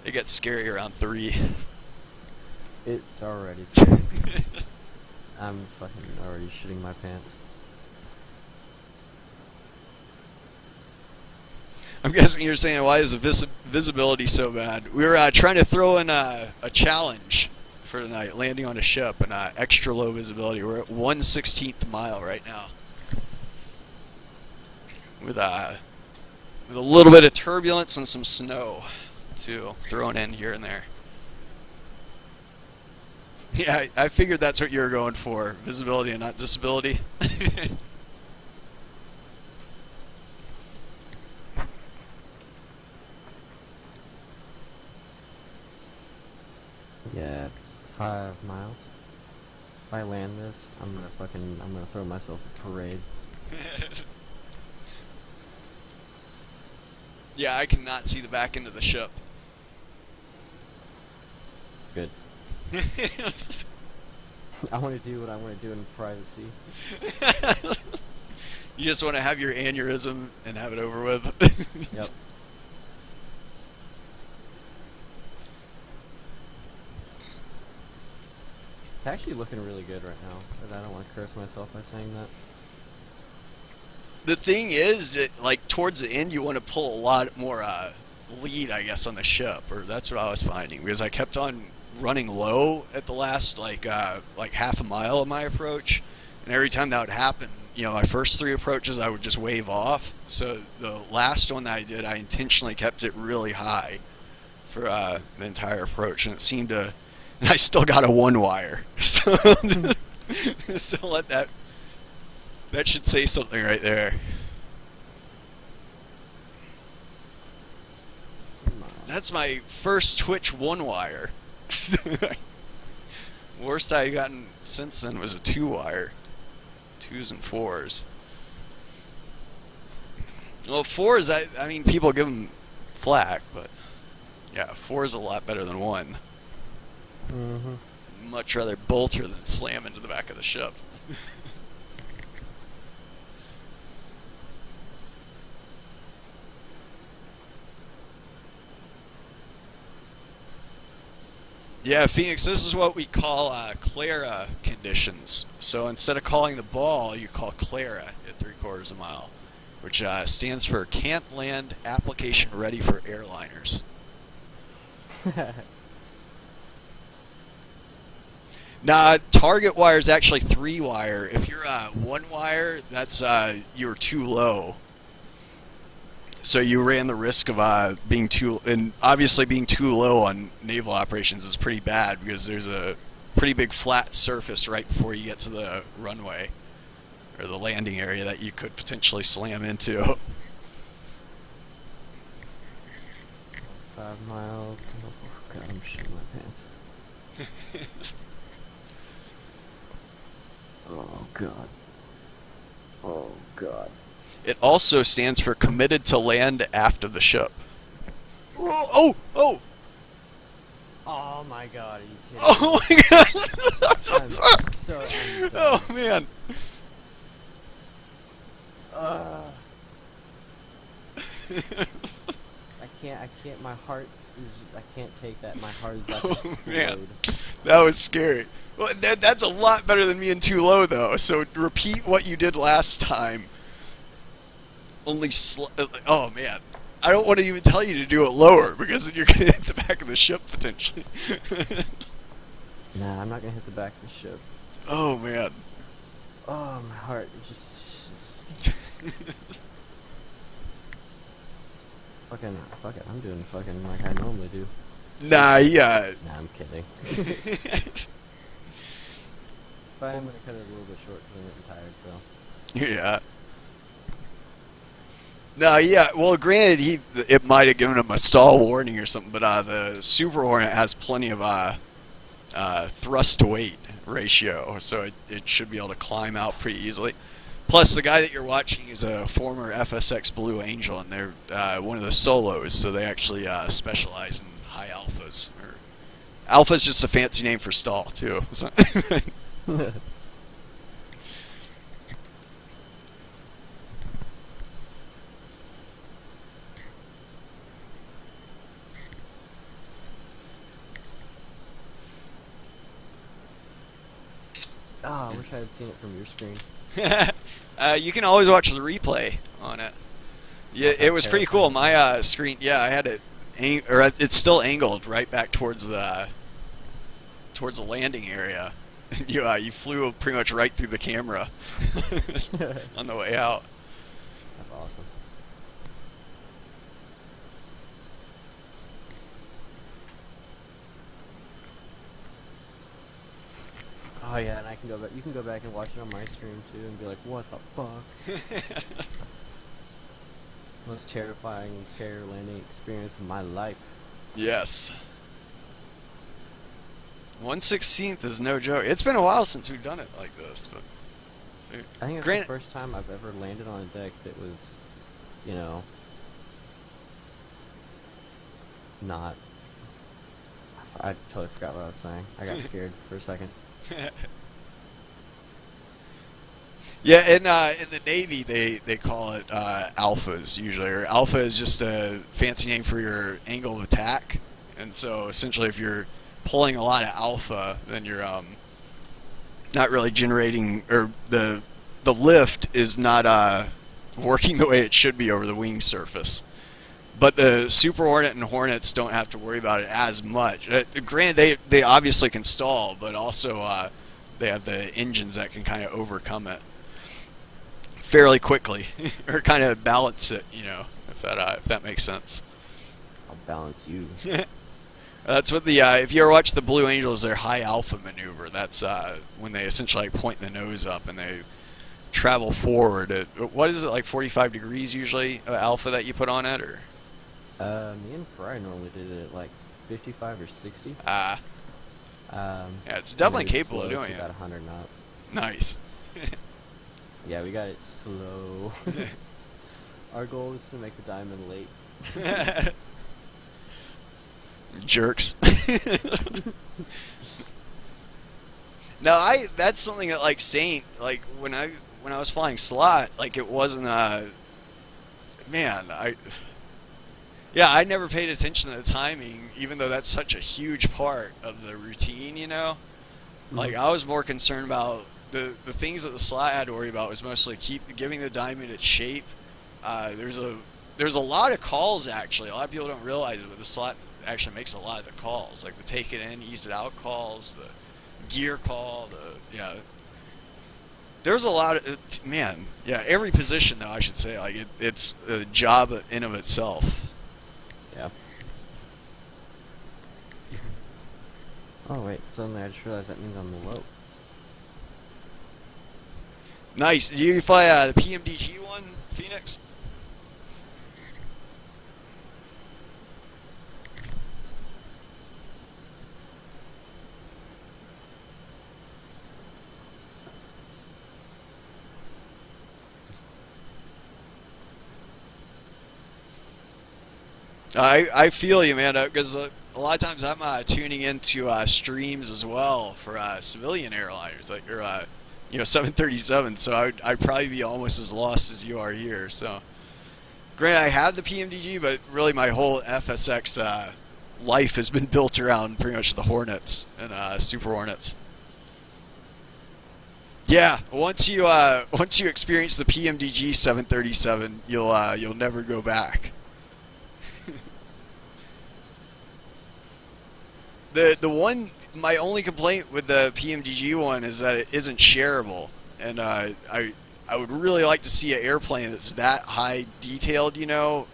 It gets scary around 3. It's already scary. I'm fucking already shitting my pants. I'm guessing you're saying, why is the visibility so bad? We were trying to throw in a challenge for tonight, landing on a ship, and extra low visibility. We're at 1/16th mile right now, with a little bit of turbulence and some snow too thrown in here and there. Yeah, I figured that's what you were going for, visibility and not disability. Yeah, 5 miles. If I land this, I'm gonna throw myself a parade. Yeah, I cannot see the back end of the ship. Good. I want to do what I want to do in privacy. You just want to have your aneurysm and have it over with. Yep. It's actually looking really good right now, but I don't want to curse myself by saying The thing is, like towards the end, you want to pull a lot more lead, I guess, on the ship, or that's what I was finding, because I kept on running low at the last like half a mile of my approach, and every time that would happen, my first 3 approaches I would just wave off. So the last one that I did, I intentionally kept it really high for the entire approach, and it seemed to. And I still got a 1-wire, so so let that. That should say something right there. That's my first Twitch 1-wire. Worst I've gotten since then was a 2-wire. 2s and 4s. Well, 4s, I mean, people give them flack, but yeah, 4 is a lot better than 1. Mm-hmm. Much rather bolt her than slam into the back of the ship. Yeah, Phoenix, this is what we call Clara conditions. So instead of calling the ball, you call Clara at 3/4 of a mile, which stands for Can't Land Application Ready for Airliners. Nah, target wire is actually 3-wire. If you're 1-wire, that's you're too low. So you ran the risk of being too, and obviously being too low on naval operations is pretty bad because there's a pretty big flat surface right before you get to the runway or the landing area that you could potentially slam into. 5 miles. Oh god, I'm shitting my pants. Oh god. Oh god. It also stands for committed to land aft of the ship. Oh! Oh! Oh my god, are you kidding me? Oh my god! I'm so undone. Oh man. I can't, my heart is, I can't take that. My heart is about to Oh explode. man. That was scary. Well, that's a lot better than being too low though, so repeat what you did last time. Only oh man, I don't want to even tell you to do it lower because then you're gonna hit the back of the ship potentially. Nah, I'm not gonna hit the back of the ship. Oh man. Oh, my heart just fucking fuck it. I'm doing fucking like I normally do. Nah, yeah. Nah, I'm kidding. But I'm gonna cut it a little bit short because I'm getting tired. So. Yeah. No, yeah. Well, granted, it might have given him a stall warning or something, but the Super Hornet has plenty of thrust to weight ratio, so it should be able to climb out pretty easily. Plus, the guy that you're watching is a former FSX Blue Angel, and they're one of the solos, so they actually specialize in high alphas. Or alpha's just a fancy name for stall too. So I wish I had seen it from your screen. you can always watch the replay on it. Yeah, it was pretty cool. My screen, yeah, I had it, it's still angled right back towards the landing area. You flew pretty much right through the camera on the way out. That's awesome. Oh yeah, and I can go back. You can go back and watch it on my stream too, and be like, "What the fuck?" Most terrifying carrier landing experience of my life. Yes. 1/16 is no joke. It's been a while since we've done it like this, but I think it's the first time I've ever landed on a deck that was, you know, not. I totally forgot what I was saying. I got scared for a second. Yeah, in the Navy they call it alphas usually, or alpha is just a fancy name for your angle of attack, and so essentially if you're pulling a lot of alpha, then you're not really generating, or the lift is not working the way it should be over the wing surface. But the Super Hornet and Hornets don't have to worry about it as much. Granted, they obviously can stall, but also they have the engines that can kind of overcome it fairly quickly, or kind of balance it, if that makes sense. I'll balance you. That's what the if you ever watch the Blue Angels, their high alpha maneuver. That's when they essentially point the nose up and they travel forward. What is it, like 45 degrees usually alpha that you put on it, or? Me and Ferrari normally did it at like 55 or 60. Yeah, it's definitely capable of doing it. About 100 knots. Nice. Yeah, we got it slow. Our goal is to make the diamond late. Jerks. No, that's something that, like, Saint, like, when I was flying slot, like, it wasn't man, I never paid attention to the timing, even though that's such a huge part of the routine, Like, I was more concerned about the things that the slot had to worry about was mostly giving the diamond its shape. There's a lot of calls, actually. A lot of people don't realize it, but the slot actually makes a lot of the calls, like the take it in, ease it out calls, the gear call, there's a lot of every position, though, I should say, like it's a job in of itself. Yeah. Oh wait, suddenly I just realized that means I'm low. Nice. Do you fly the PMDG one, Phoenix? I feel you, man, because a lot of times I'm tuning into streams as well for civilian airliners, like 737. So I'd probably be almost as lost as you are here. So, granted, I have the PMDG, but really my whole FSX life has been built around pretty much the Hornets and Super Hornets. Yeah, once you experience the PMDG 737, you'll never go back. My only complaint with the PMDG one is that it isn't shareable, and I would really like to see an airplane that's that high detailed,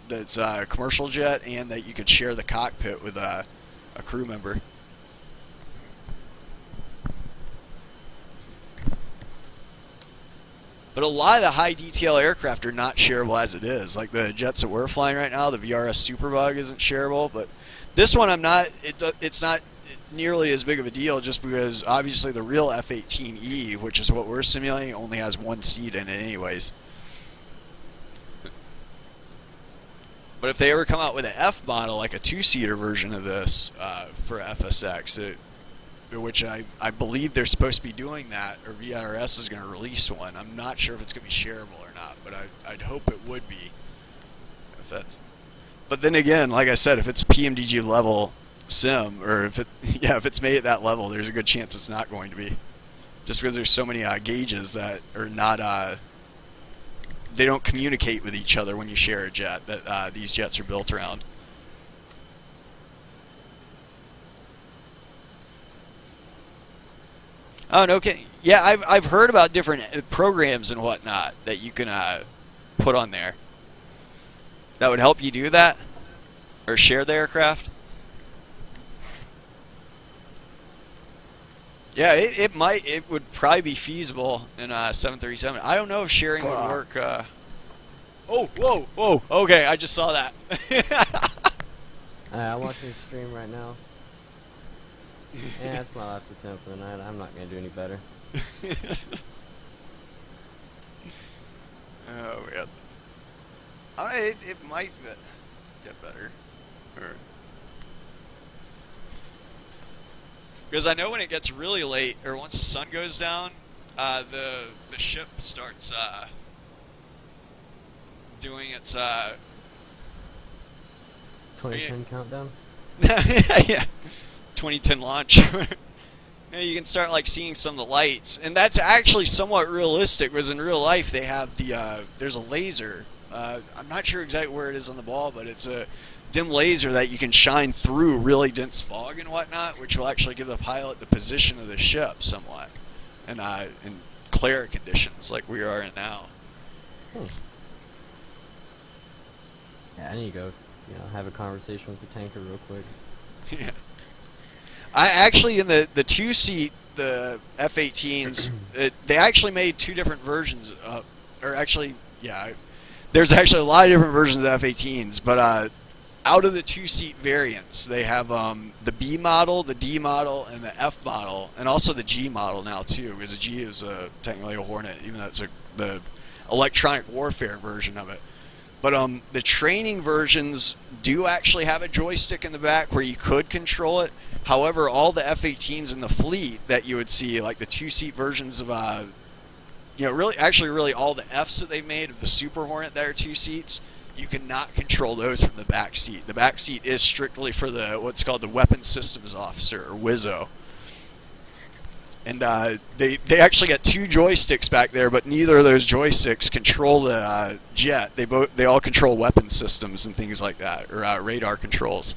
that's a commercial jet, and that you could share the cockpit with a crew member. But a lot of the high detail aircraft are not shareable as it is. Like the jets that we're flying right now, the VRS Superbug isn't shareable, but this one it's not nearly as big of a deal, just because obviously the real F-18E, which is what we're simulating, only has one seat in it anyways. But if they ever come out with an F model, like a two-seater version of this for FSX, which I believe they're supposed to be doing that, or VRS is going to release one. I'm not sure if it's going to be shareable or not, but I'd hope it would be. But then again, like I said, if it's PMDG level sim, or if it's made at that level, there's a good chance it's not going to be, just because there's so many gauges that are not they don't communicate with each other when you share a jet that these jets are built around. Oh, no, okay. Yeah, I've heard about different programs and whatnot that you can put on there that would help you do that, or share the aircraft. Yeah, it would probably be feasible in 737. I don't know if sharing would work. Oh, whoa. Okay, I just saw that. I'm watching the stream right now. Yeah, that's my last attempt for the night. I'm not going to do any better. Oh, yeah. It might get better. Because I know when it gets really late, or once the sun goes down, the ship starts doing its 2010 countdown? Yeah, 2010 launch. You can start like seeing some of the lights, and that's actually somewhat realistic. Because in real life, they have there's a laser. I'm not sure exactly where it is on the ball, but it's a dim laser that you can shine through really dense fog and whatnot, which will actually give the pilot the position of the ship somewhat, and in clear conditions like we are in now. Yeah, I need to go, have a conversation with the tanker real quick. Yeah. I actually, in the two-seat, the F-18s, they actually made two different versions there's actually a lot of different versions of F-18s, but out of the two-seat variants, they have the B model, the D model, and the F model, and also the G model now too, because the G is technically a Hornet, even though it's the electronic warfare version of it. But the training versions do actually have a joystick in the back where you could control it. However, all the F-18s in the fleet that you would see, like the two-seat versions of, really all the Fs that they made of the Super Hornet that are two seats, you cannot control those from the back seat. The back seat is strictly for what's called the Weapons Systems Officer, or WISO. And they actually got two joysticks back there, but neither of those joysticks control the jet. They all control weapon systems and things like that, or radar controls.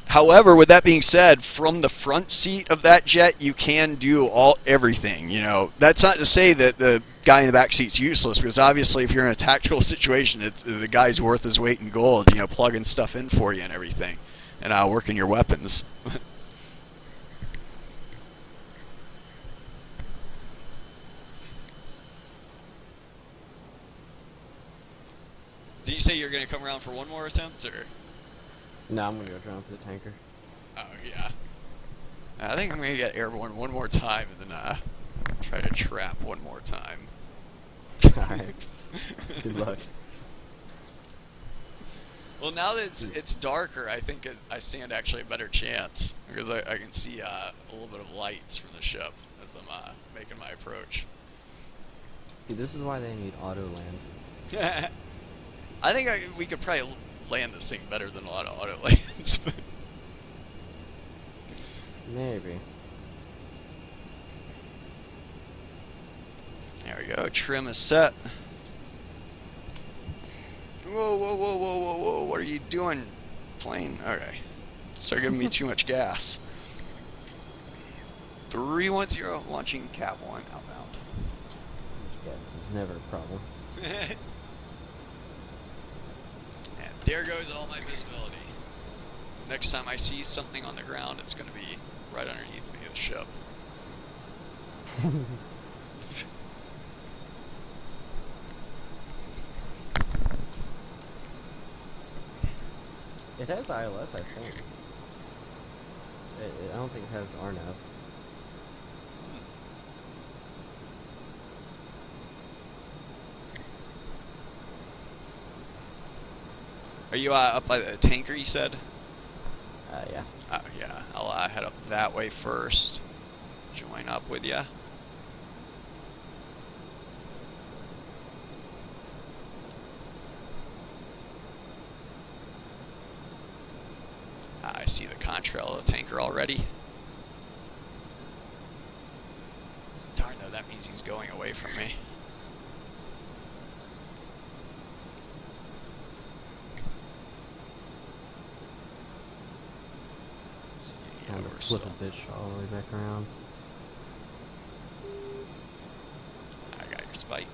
However, with that being said, from the front seat of that jet, you can do everything. That's not to say that the guy in the back seat's useless, because obviously, if you're in a tactical situation, the guy's worth his weight in gold. Plugging stuff in for you and everything, and working your weapons. Did you say you're going to come around for one more attempt, or? No, I'm gonna go try for the tanker. Oh, yeah. I think I'm gonna get airborne one more time and then try to trap one more time. Alright. Good luck. Well, now that it's darker, I think I stand actually a better chance, because I can see a little bit of lights from the ship as I'm making my approach. Dude, this is why they need auto land. I think we could probably land this thing better than a lot of auto lands. Maybe. There we go. Trim is set. Whoa, whoa, whoa, whoa, whoa, whoa. What are you doing, plane? Okay. Start giving me too much gas. 310, launching Cat 1 outbound. Gas is never a problem. And there goes all my visibility. Next time I see something on the ground, it's going to be right underneath me of the ship. It has ILS, I think. I don't think it has RNAV. Are you up by the tanker, you said? Yeah. Oh, yeah. I'll head up that way first. Join up with ya. I see the contrail of the tanker already. Darn, though, that means he's going away from me. Time to flip a bitch all the way back around. I got your spike.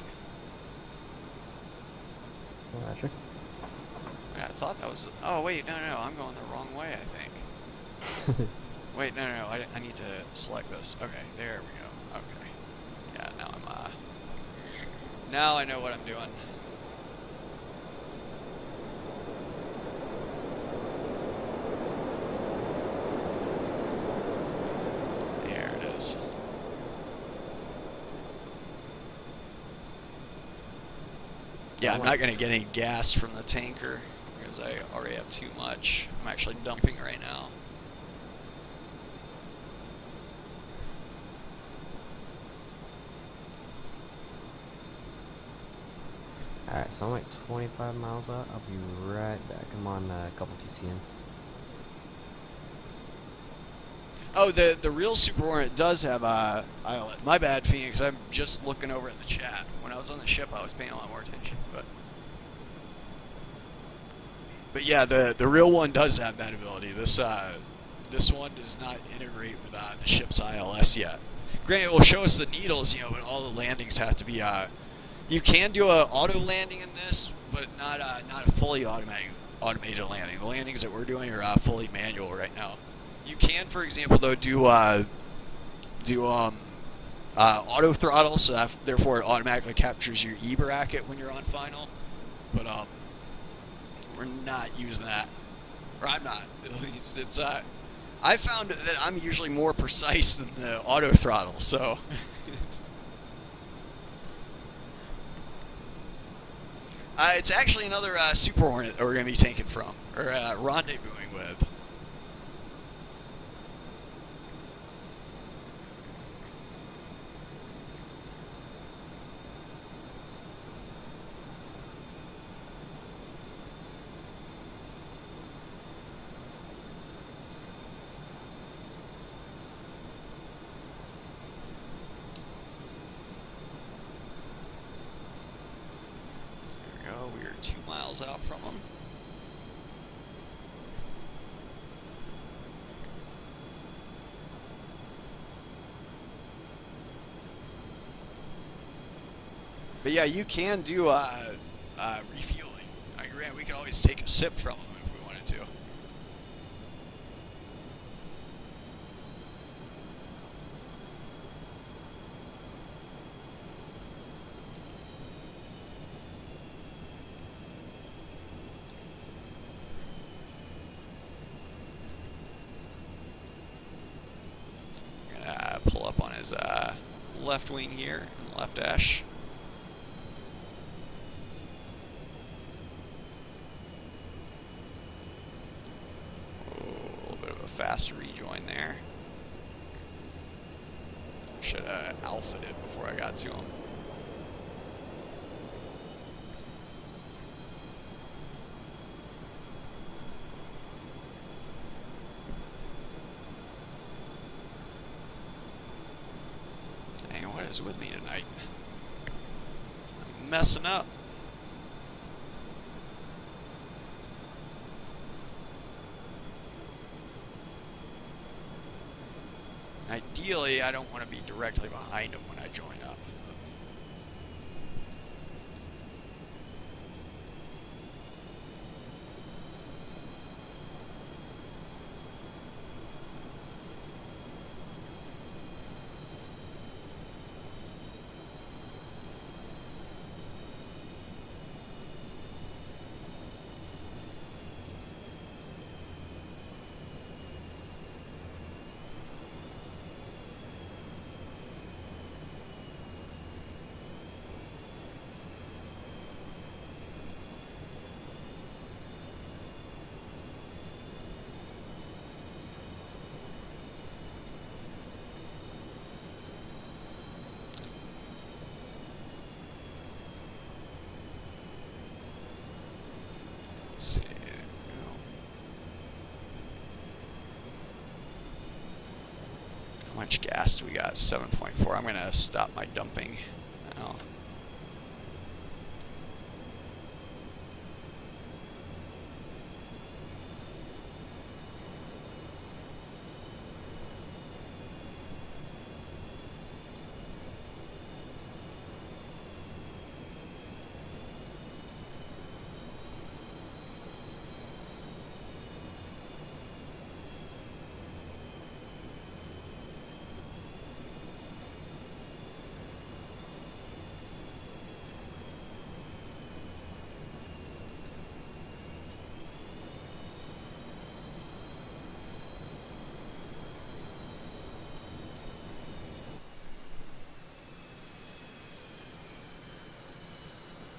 Roger. I thought that was... Oh, wait, no, I'm going the wrong way, I think. Wait, no, I need to select this. Okay, there we go. Okay. Yeah, now I'm, now I know what I'm doing. There it is. Yeah, I'm not going to get any gas from the tanker, because I already have too much. I'm actually dumping right now. Alright, so I'm like 25 miles out. I'll be right back. I'm on a couple TCN. Oh, the real Super Hornet does have ILS. My bad, Phoenix. I'm just looking over at the chat. When I was on the ship, I was paying a lot more attention. But yeah, the real one does have that ability. This one does not integrate with the ship's ILS yet. Granted, it will show us the needles, but all the landings have to be. You can do a auto landing in this, but not a fully automated landing. The landings that we're doing are fully manual right now. You can, for example, though, do auto throttle, so that, therefore it automatically captures your E bracket when you're on final. But we're not using that, or I'm not. It's I found that I'm usually more precise than the auto throttle, so. It's actually another Super Hornet that we're going to be taking from, or rendezvousing with. We are 2 miles out from them. But yeah, you can do refueling. I agree. We could always take a sip from them if we wanted to. Pull up on his left wing here, left ash. Oh, a little bit of a fast rejoin there. Should have alpha'd it before I got to him. What is with me tonight? I'm messing up. Ideally, I don't want to be directly behind him when I join up. How much gas do we got? 7.4. I'm going to stop my dumping now.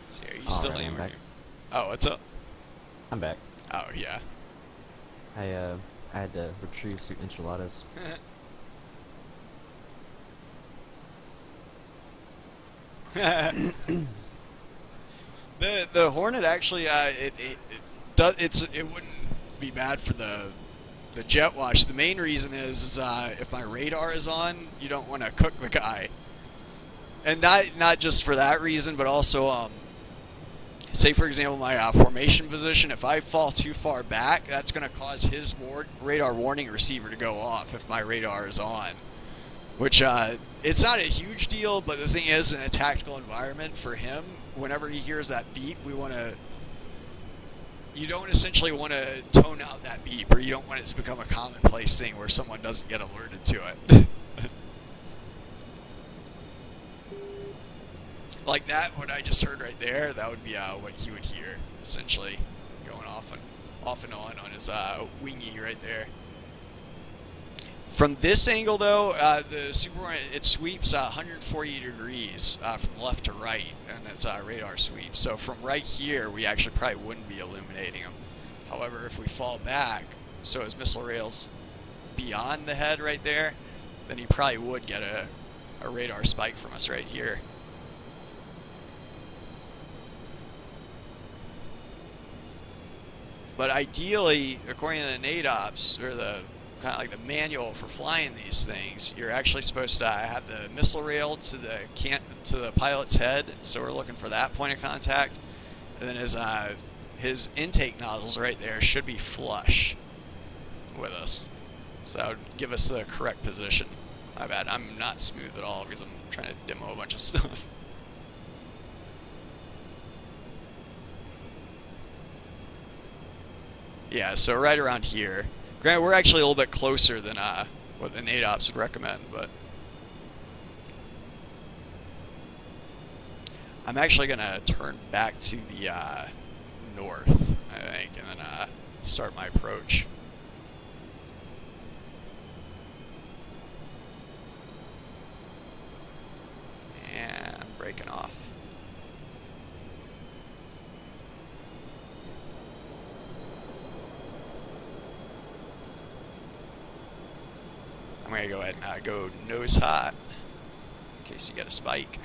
See, are you still right, aiming? I'm back. Oh, what's up? I'm back. Oh, yeah. I had to retrieve some enchiladas. The Hornet actually it wouldn't be bad for the the jet wash. The main reason is if my radar is on, you don't want to cook the guy. And not just for that reason, but also, say for example, my formation position, if I fall too far back, that's going to cause his radar warning receiver to go off if my radar is on. Which, it's not a huge deal, but the thing is, in a tactical environment, for him, whenever he hears that beep, you don't essentially want to tone out that beep, or you don't want it to become a commonplace thing where someone doesn't get alerted to it. Like that, what I just heard right there, that would be what he would hear, essentially, going off and on his wingy right there. From this angle, though, the Super Hornet, it sweeps 140 degrees from left to right, and it's radar sweep. So from right here, we actually probably wouldn't be illuminating him. However, if we fall back, so his missile rail's beyond the head right there, then he probably would get a radar spike from us right here. But ideally, according to the NADOPS, or the kind of like the manual for flying these things, you're actually supposed to have the missile rail to the pilot's head, so we're looking for that point of contact. And then his intake nozzles right there should be flush with us, so that would give us the correct position. My bad, I'm not smooth at all because I'm trying to demo a bunch of stuff. Yeah, so right around here. Granted, we're actually a little bit closer than what the NADOPS would recommend, but I'm actually going to turn back to the north, I think, and then start my approach. And I'm breaking off. I'm going to go ahead and go nose hot in case you get a spike.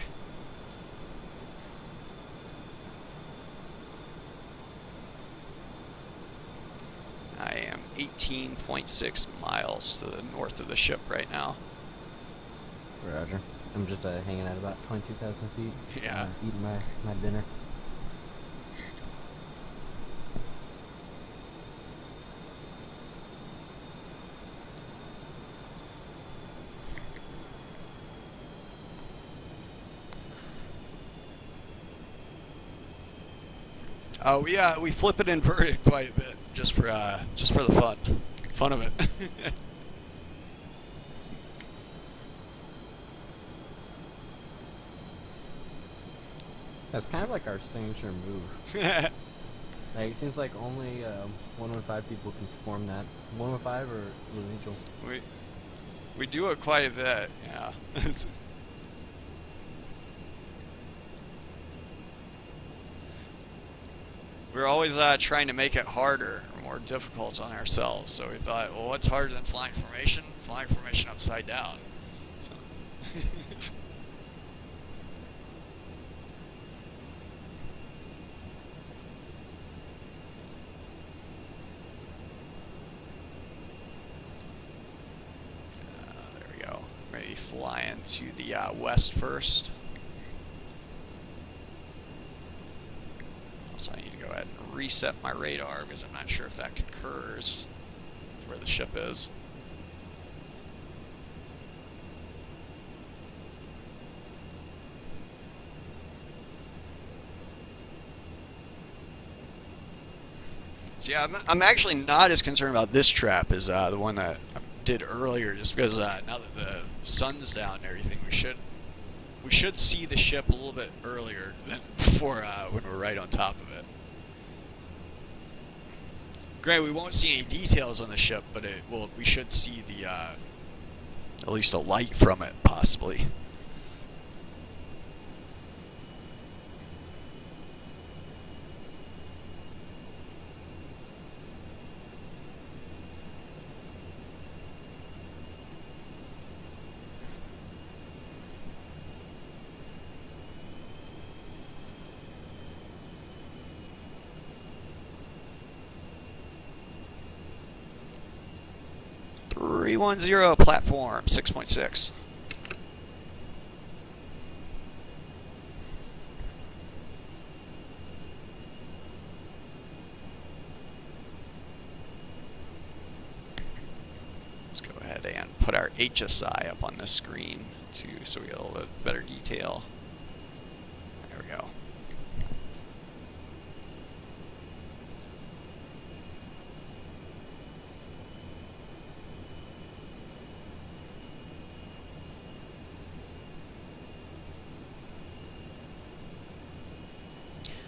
I am 18.6 miles to the north of the ship right now. Roger. I'm just hanging at about 22,000 feet. Yeah. Eating my dinner. Oh, we flip it inverted quite a bit just for the fun of it. That's kind of like our signature move. Like, it seems like only 115 people can perform that. 115 or Angel? We do it quite a bit, yeah. We're always trying to make it harder or more difficult on ourselves. So we thought, well, what's harder than flying formation? Flying formation upside down. So. There we go. Maybe flying to the west first. So I need to go ahead and reset my radar because I'm not sure if that concurs with where the ship is. So yeah, I'm actually not as concerned about this trap as the one that I did earlier, just because now that the sun's down and everything, we should see the ship a little bit earlier than before when we're right on top of it. Granted, we won't see any details on the ship, but we should see the at least a light from it, possibly. 310 platform 6.6. Let's go ahead and put our HSI up on this screen too, so we get a little bit better detail. There we go.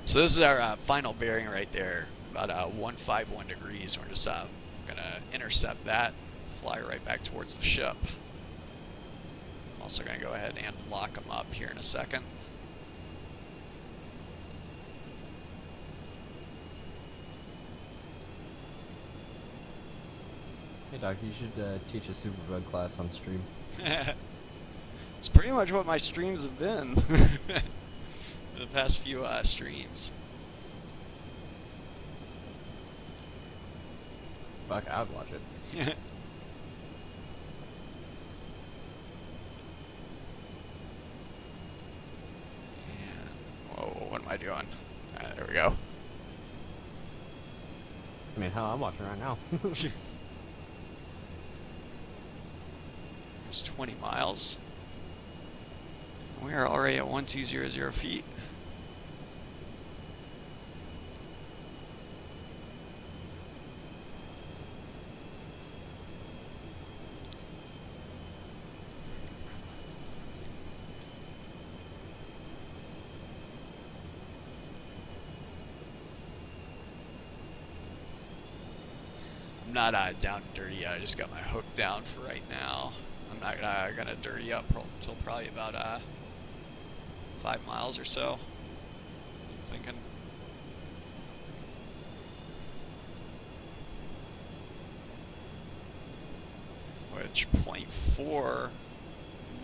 So this is our final bearing right there, about 151 degrees. We're just gonna intercept that and fly right back towards the ship. I'm also gonna go ahead and lock them up here in a second. Hey Doc, you should teach a superbug class on stream. It's pretty much what my streams have been. The past few streams. Fuck, I would watch it. And, whoa, what am I doing? There we go. I mean, hell, I'm watching right now. It's 20 miles. We are already at 1200 feet. I'm not down and dirty yet. I just got my hook down for right now. I'm not gonna dirty up until probably about 5 miles or so. I'm thinking. Which 0.4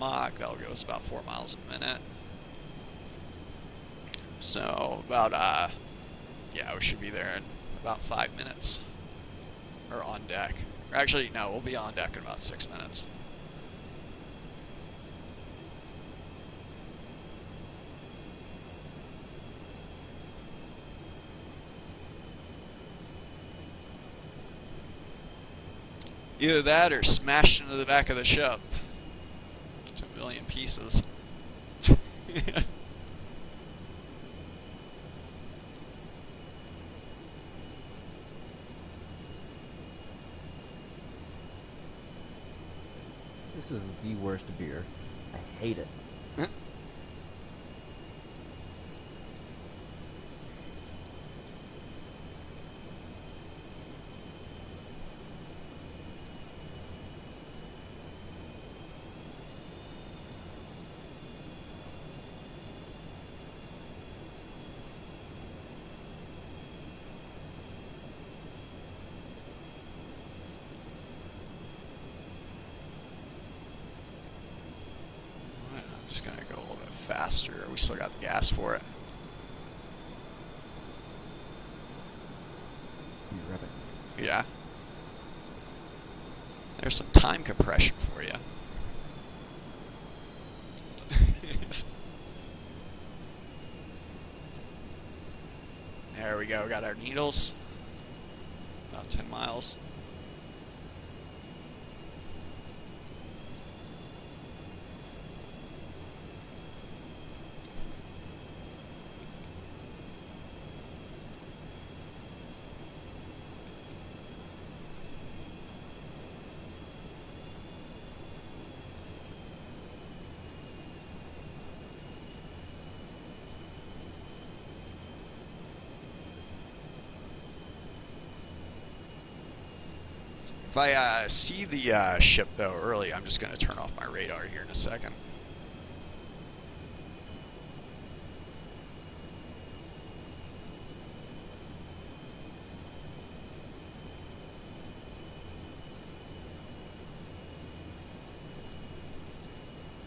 Mach, that'll give us about 4 miles a minute. So about yeah, we should be there in about 5 minutes. Or on deck. Or actually, no, we'll be on deck in about 6 minutes. Either that or smashed into the back of the ship. It's a million pieces. This is the worst beer. I hate it. Just gonna go a little bit faster. We still got the gas for it. You rev it. Yeah. There's some time compression for you. There we go. Got our needles. About 10 miles. If I see the ship, though, early, I'm just going to turn off my radar here in a second.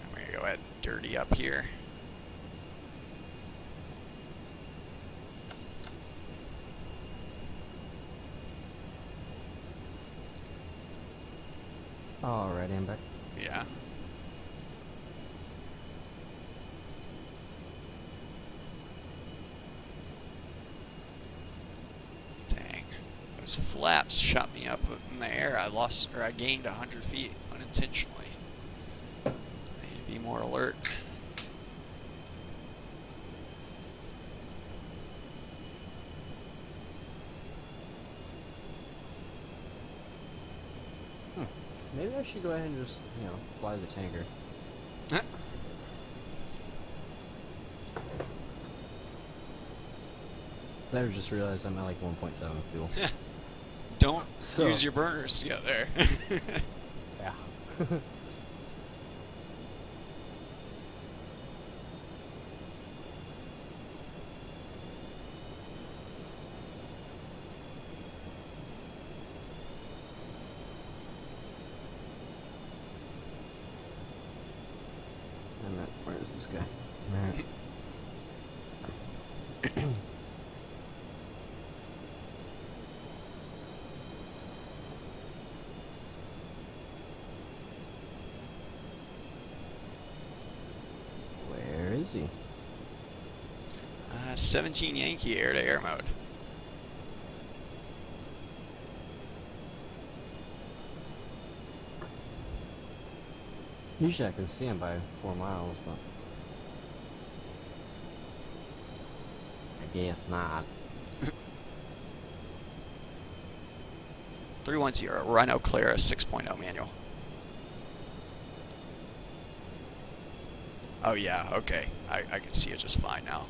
I'm going to go ahead and dirty up here. Oh, already, I'm back. Yeah. Dang. Those flaps shot me up in the air. I gained 100 feet unintentionally. I need to be more alert. Maybe I should go ahead and just, fly the tanker. Huh? I just realized I'm at like 1.7 fuel. Don't So- use your burners to get there. Yeah. Where is this guy? Alright. Where is he? 17 Yankee air-to-air mode. Usually I can see him by 4 miles, but I guess not. 310 Rhino Clara 6.0 manual. Oh yeah, okay. I can see it just fine now.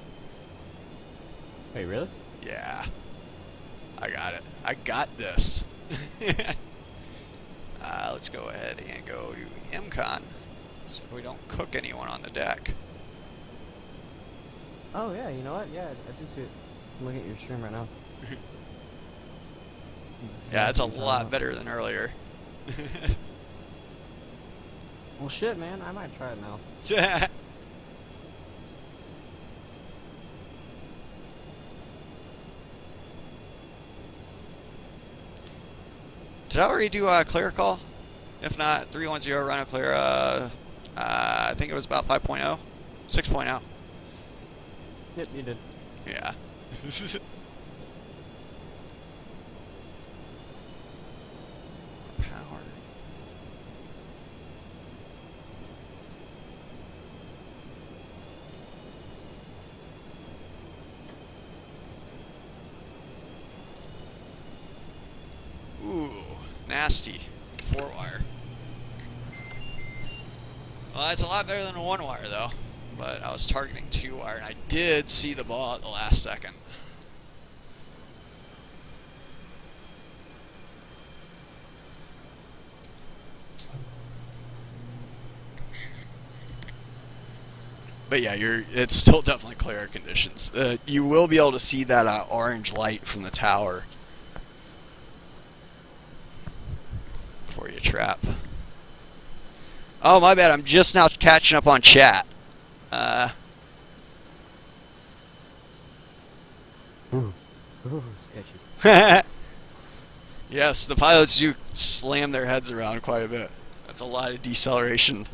Wait, really? Yeah. I got it. I got this. Let's go ahead and go to MCON so we don't cook anyone on the deck. Oh yeah, you know what? Yeah, I do see it. I'm looking at your stream right now. Yeah, it's a lot better than earlier. Well, shit, man. I might try it now. Did I already do a clear call? If not, 310 Rhino Clara. I think it was about 5.0, 6.0. Yep, you did. Yeah. Power. Ooh, nasty. 4-wire. Well, that's a lot better than a 1-wire, though. But I was targeting 2-wire, and I did see the ball at the last second. But yeah, it's still definitely clear conditions. You will be able to see that orange light from the tower before you trap. Oh, my bad. I'm just now catching up on chat. Ooh, sketchy. Yes, the pilots do slam their heads around quite a bit. That's a lot of deceleration.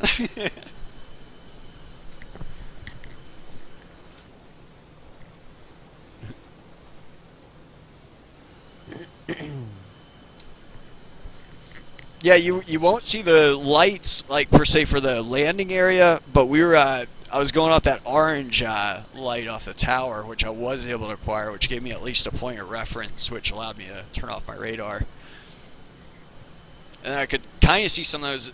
Yeah, you won't see the lights, like, per se for the landing area, but we were, I was going off that orange light off the tower, which I was able to acquire, which gave me at least a point of reference, which allowed me to turn off my radar. And I could kind of see some of those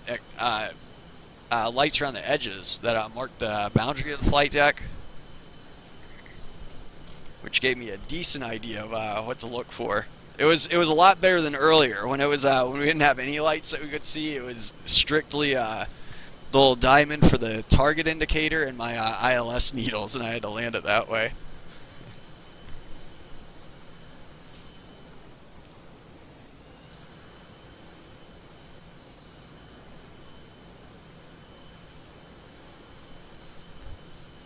lights around the edges that marked the boundary of the flight deck, which gave me a decent idea of what to look for. It was a lot better than earlier when it was when we didn't have any lights that we could see. It was strictly the little diamond for the target indicator and my ILS needles, and I had to land it that way.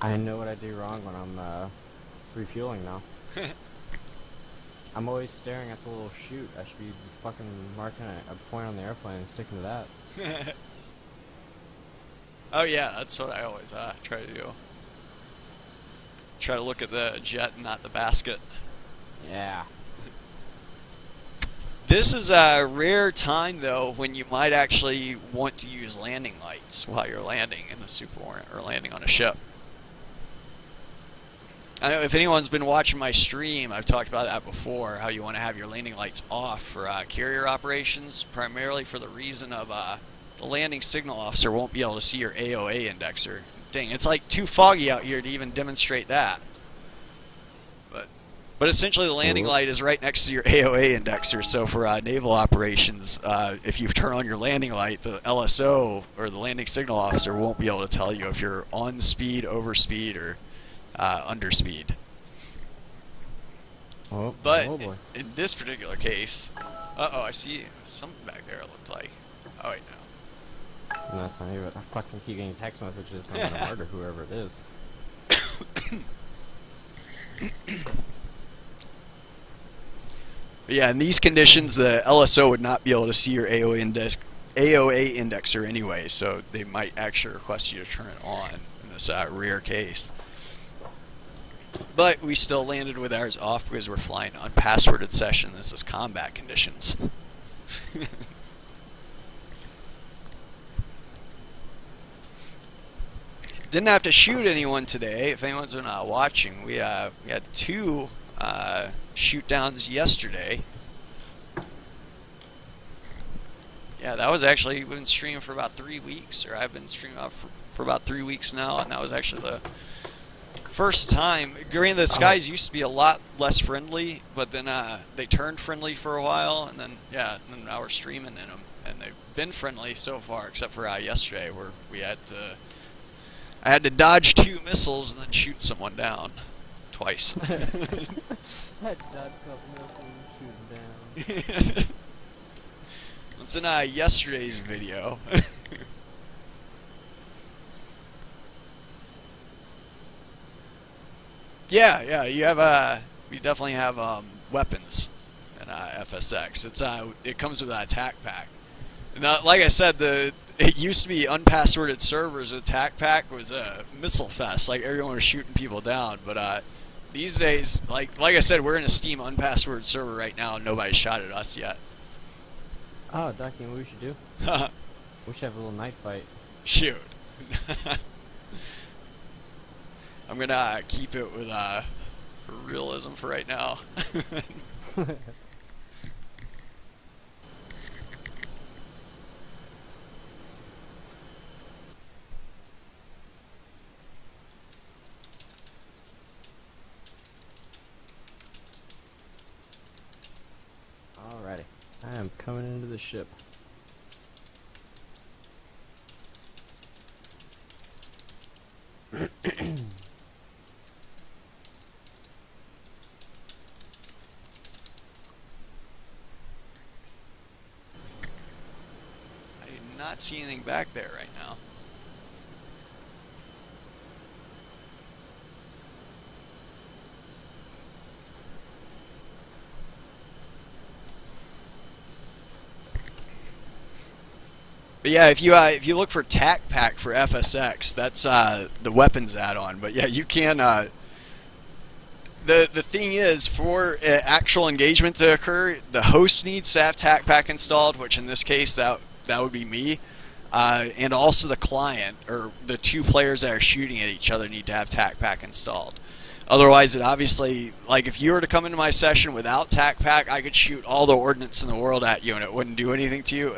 I know what I do wrong when I'm refueling now. I'm always staring at the little chute. I should be fucking marking a point on the airplane and sticking to that. Oh yeah, that's what I always try to do. Try to look at the jet and not the basket. Yeah. This is a rare time, though, when you might actually want to use landing lights while you're landing in the Super Hornet or landing on a ship. I know if anyone's been watching my stream, I've talked about that before, how you want to have your landing lights off for carrier operations, primarily for the reason of the landing signal officer won't be able to see your AOA indexer. Dang, it's like too foggy out here to even demonstrate that. But essentially the landing light is right next to your AOA indexer, so for naval operations, if you turn on your landing light, the LSO, or the landing signal officer, won't be able to tell you if you're on speed, over speed, or under speed. Oh, But oh boy. in this particular case, uh-oh, I see something back there, it looked like. Oh, wait, no. No, that's not even. I fucking keep getting text messages. I'm gonna murder whoever it is. But yeah, in these conditions, the LSO would not be able to see your AOA indexer anyway, so they might actually request you to turn it on in this rare case. But we still landed with ours off because we're flying unpassworded session. This is combat conditions. Didn't have to shoot anyone today. If anyone's been watching, we had 2 shoot downs yesterday. Yeah, that was actually, we've been streaming for about 3 weeks, or I've been streaming for about 3 weeks now, and that was actually the first time. Granted, the skies used to be a lot less friendly, but then they turned friendly for a while, and then and then now we're streaming in them, and they've been friendly so far, except for yesterday where I had to dodge 2 missiles and then shoot someone down twice. I dodged up missiles and shoot him down. It's in yesterday's video. Yeah, you have you definitely have weapons in FSX. It comes with an attack pack. And, like I said, it used to be unpassworded servers with attack pack was a missile fest. Like everyone was shooting people down. But these days, like I said, we're in a Steam unpassworded server right now, and nobody's shot at us yet. Oh, Doc, you know what we should do? We should have a little night fight. Shoot. I'm gonna keep it with realism for right now. Alrighty. I am coming into the ship. I do not see anything back there right now. But yeah, if you look for TAC Pack for FSX, that's the weapons add-on. But yeah, you can. The thing is, for actual engagement to occur, the host needs to have TAC Pack installed, which in this case that would be me, and also the client or the 2 players that are shooting at each other need to have TAC Pack installed. Otherwise, it obviously, like if you were to come into my session without TAC Pack, I could shoot all the ordnance in the world at you and it wouldn't do anything to you.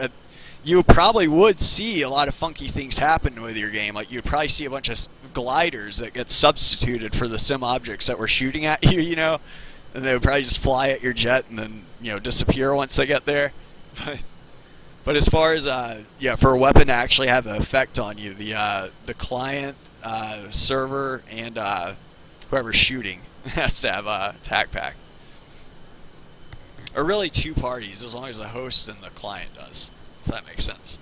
You probably would see a lot of funky things happen with your game. Like you'd probably see a bunch of gliders that get substituted for the sim objects that were shooting at you, and they would probably just fly at your jet and then disappear once they get there. But as far as for a weapon to actually have an effect on you, the client, server, and whoever's shooting has to have a TAC Pack. Or really 2 parties, as long as the host and the client does. If that makes sense.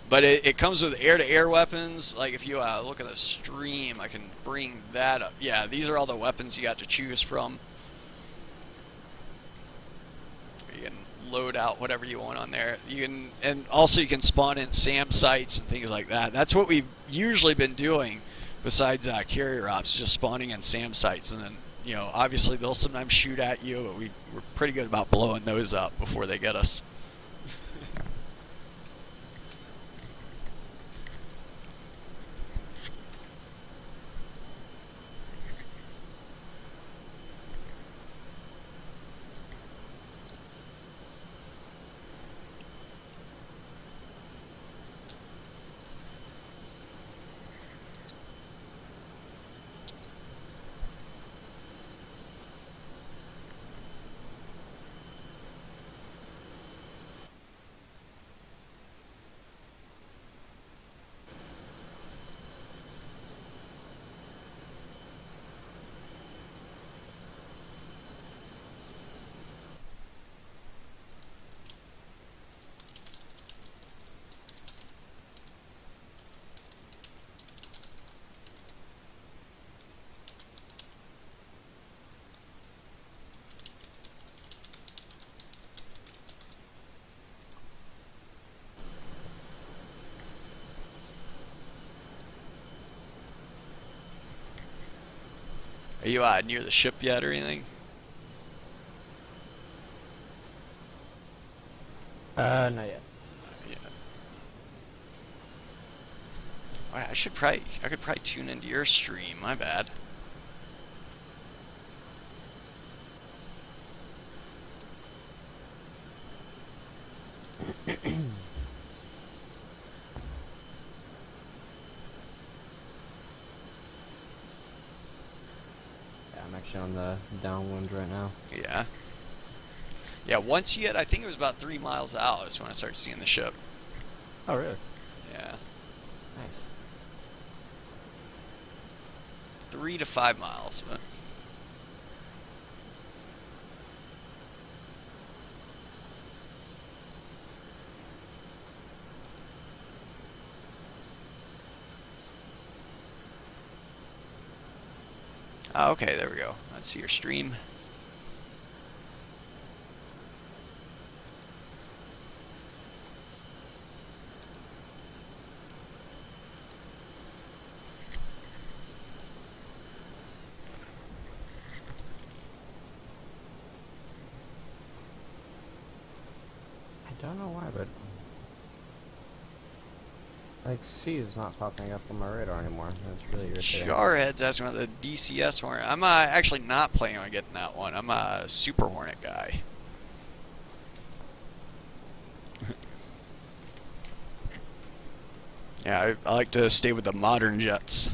But it comes with air-to-air weapons. Like if you look at the stream, I can bring that up. Yeah, these are all the weapons you got to choose from. You can load out whatever you want on there. You can, and also you can spawn in SAM sites and things like that. That's what we've usually been doing, besides carrier ops, just spawning in SAM sites, and then obviously they'll sometimes shoot at you, but we're pretty good about blowing those up before they get us. Are you near the ship yet or anything? Not yet. Yeah. I could probably tune into your stream. My bad. I'm actually on the downwind right now. Yeah. Yeah, once you get, I think it was about 3 miles out is when I started seeing the ship. Oh, really? Yeah. Nice. 3 to 5 miles, but... Oh, okay, there we go. Let's see your stream. I don't know why, but like C is not popping up on my radar anymore. That's really irritating. Jarhead's asking about the DCS Hornet. I'm actually not planning on getting that one. I'm a Super Hornet guy. Yeah, I like to stay with the modern jets.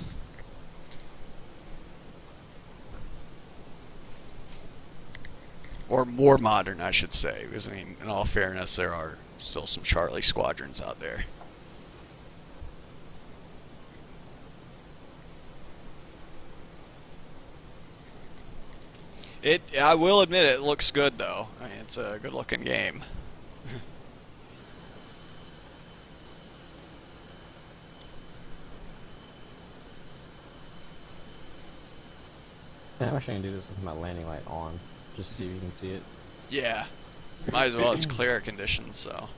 Or more modern, I should say. Because, I mean, in all fairness, there are still some Charlie squadrons out there. I will admit it looks good, though. I mean, it's a good-looking game. Yeah, I'm actually gonna do this with my landing light on, just to see if you can see it. Yeah. Might as well. It's clear conditions, so...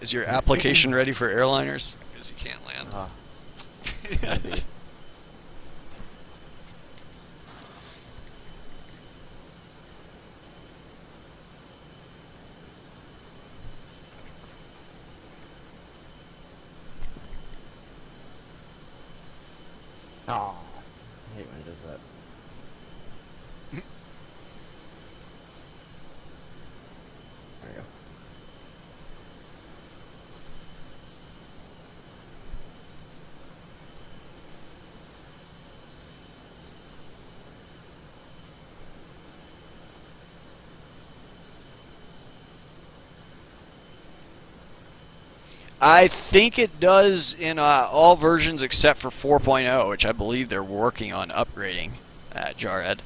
Is your application ready for airliners? Because you can't land. Indeed. Oh, I hate when it does that. There we go. I think it does in all versions except for 4.0, which I believe they're working on upgrading at Jarhead.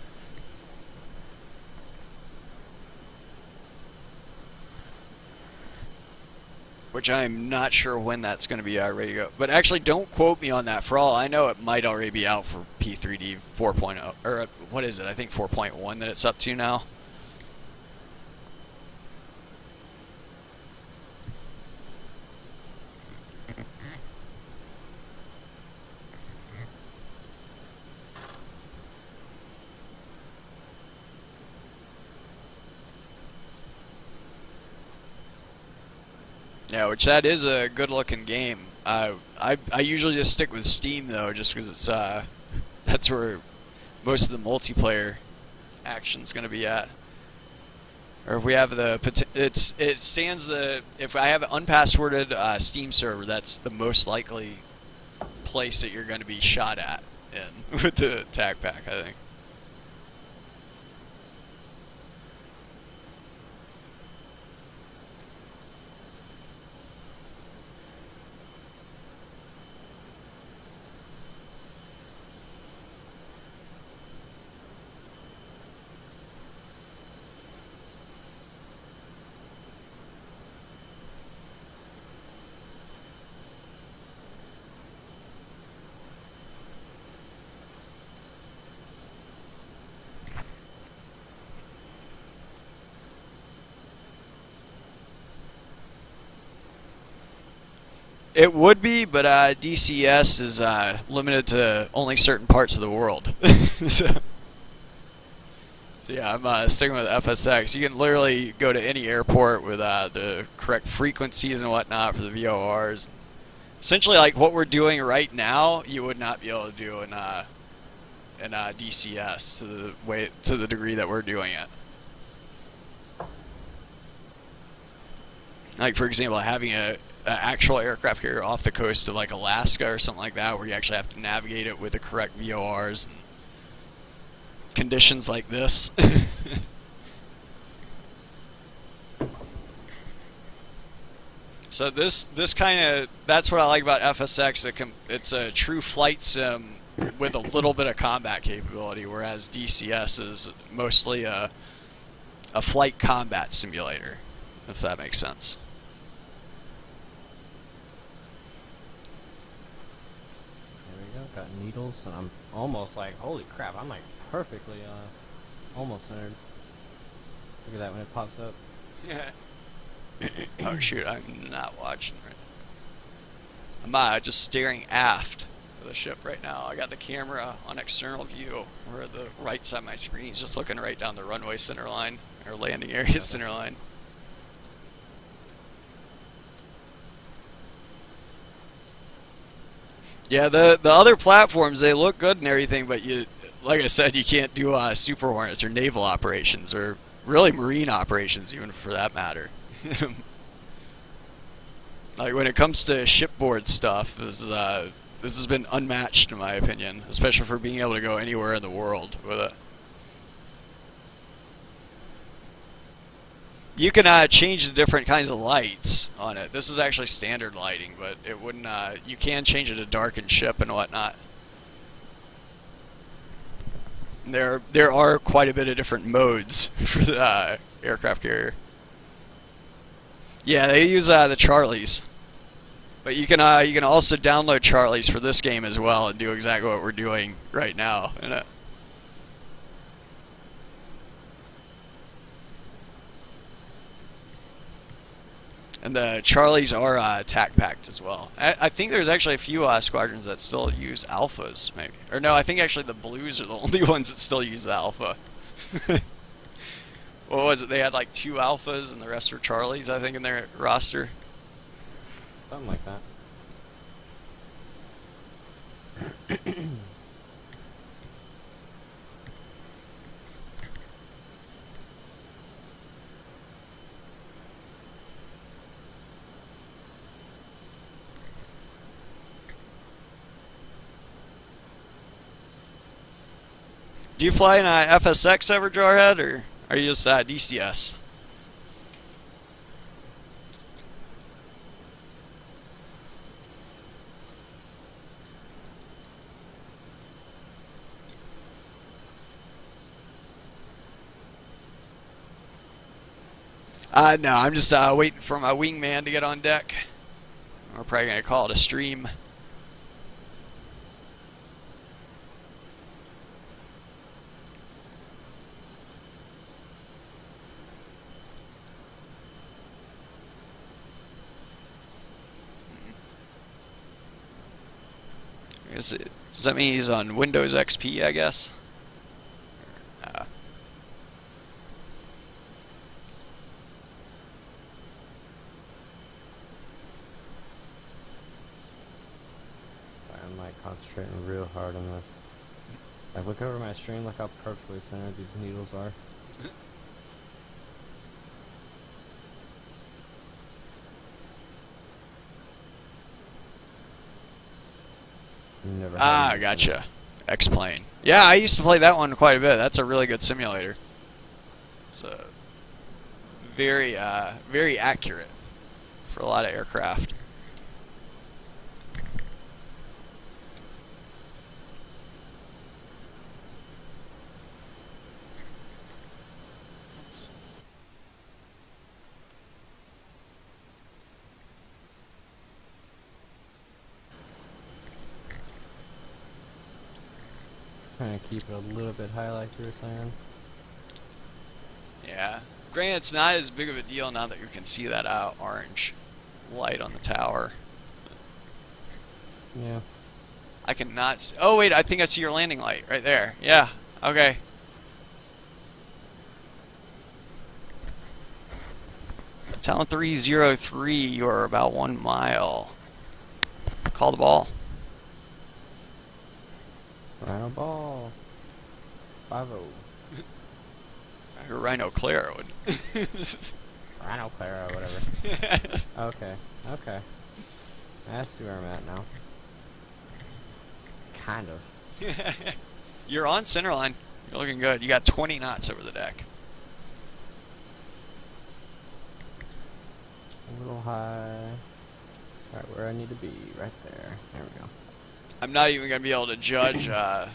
which I'm not sure when that's going to be ready to go. But actually, don't quote me on that. For all I know, it might already be out for P3D 4.0, or what is it? I think 4.1 that it's up to now. Yeah, which that is a good-looking game. I usually just stick with Steam though, just because it's that's where most of the multiplayer action's going to be at. Or if we have it stands the if I have an unpassworded Steam server, that's the most likely place that you're going to be shot at in with the attack pack, I think. It would be, but DCS is limited to only certain parts of the world. So yeah, I'm sticking with FSX. You can literally go to any airport with the correct frequencies and whatnot for the VORs. Essentially, like what we're doing right now, you would not be able to do in DCS to the degree that we're doing it. Like for example, having a actual aircraft carrier off the coast of like Alaska or something like that, where you actually have to navigate it with the correct VORs and conditions like this. So this kind of, that's what I like about FSX. It's a true flight sim with a little bit of combat capability, whereas DCS is mostly a flight combat simulator, if that makes sense. Got needles, and I'm almost like, holy crap, I'm like perfectly almost centered. Look at that when it pops up. Yeah. Oh shoot, I'm not watching right now. I'm just staring aft of the ship right now. I got the camera on external view, where the right side of my screen is just looking right down the runway center line, or landing area center line. Yeah, the other platforms, they look good and everything, but you, like I said, you can't do Super Hornets or naval operations, or really marine operations even for that matter. Like when it comes to shipboard stuff, this has been unmatched in my opinion, especially for being able to go anywhere in the world with it. You can change the different kinds of lights on it. This is actually standard lighting, but it wouldn't. You can change it to darken ship and whatnot. There are quite a bit of different modes for the aircraft carrier. Yeah, they use the Charlies, but you can also download Charlies for this game as well and do exactly what we're doing right now. And the Charlies are attack packed as well. I think there's actually a few squadrons that still use alphas, maybe. Or no, I think actually the blues are the only ones that still use the alpha. What was it? They had like 2 alphas and the rest were Charlies, I think, in their roster. Something like that. Do you fly in FSX ever, Jarhead, or are you just DCS? No, I'm just waiting for my wingman to get on deck. We're probably going to call it a stream. Does that mean he's on Windows XP, I guess? I'm like concentrating real hard on this. Like, look over my stream, look how perfectly centered these needles are. Never Gotcha. X-Plane. Yeah, I used to play that one quite a bit. That's a really good simulator. So, very accurate for a lot of aircraft. Trying to keep it a little bit high like you were saying. Yeah. Granted, it's not as big of a deal now that you can see that orange light on the tower. Yeah. I cannot see. Oh, wait, I think I see your landing light right there. Yeah, okay. Talon 303, you're about 1 mile. Call the ball. Rhino ball. 5-0. Rhino Clara would. Rhino Clara or whatever. Okay. Okay. I see where I'm at now. Kind of. You're on centerline. You're looking good. You got 20 knots over the deck. A little high. Right where I need to be. Right there. There we go. I'm not even going to be able to judge. Yeah.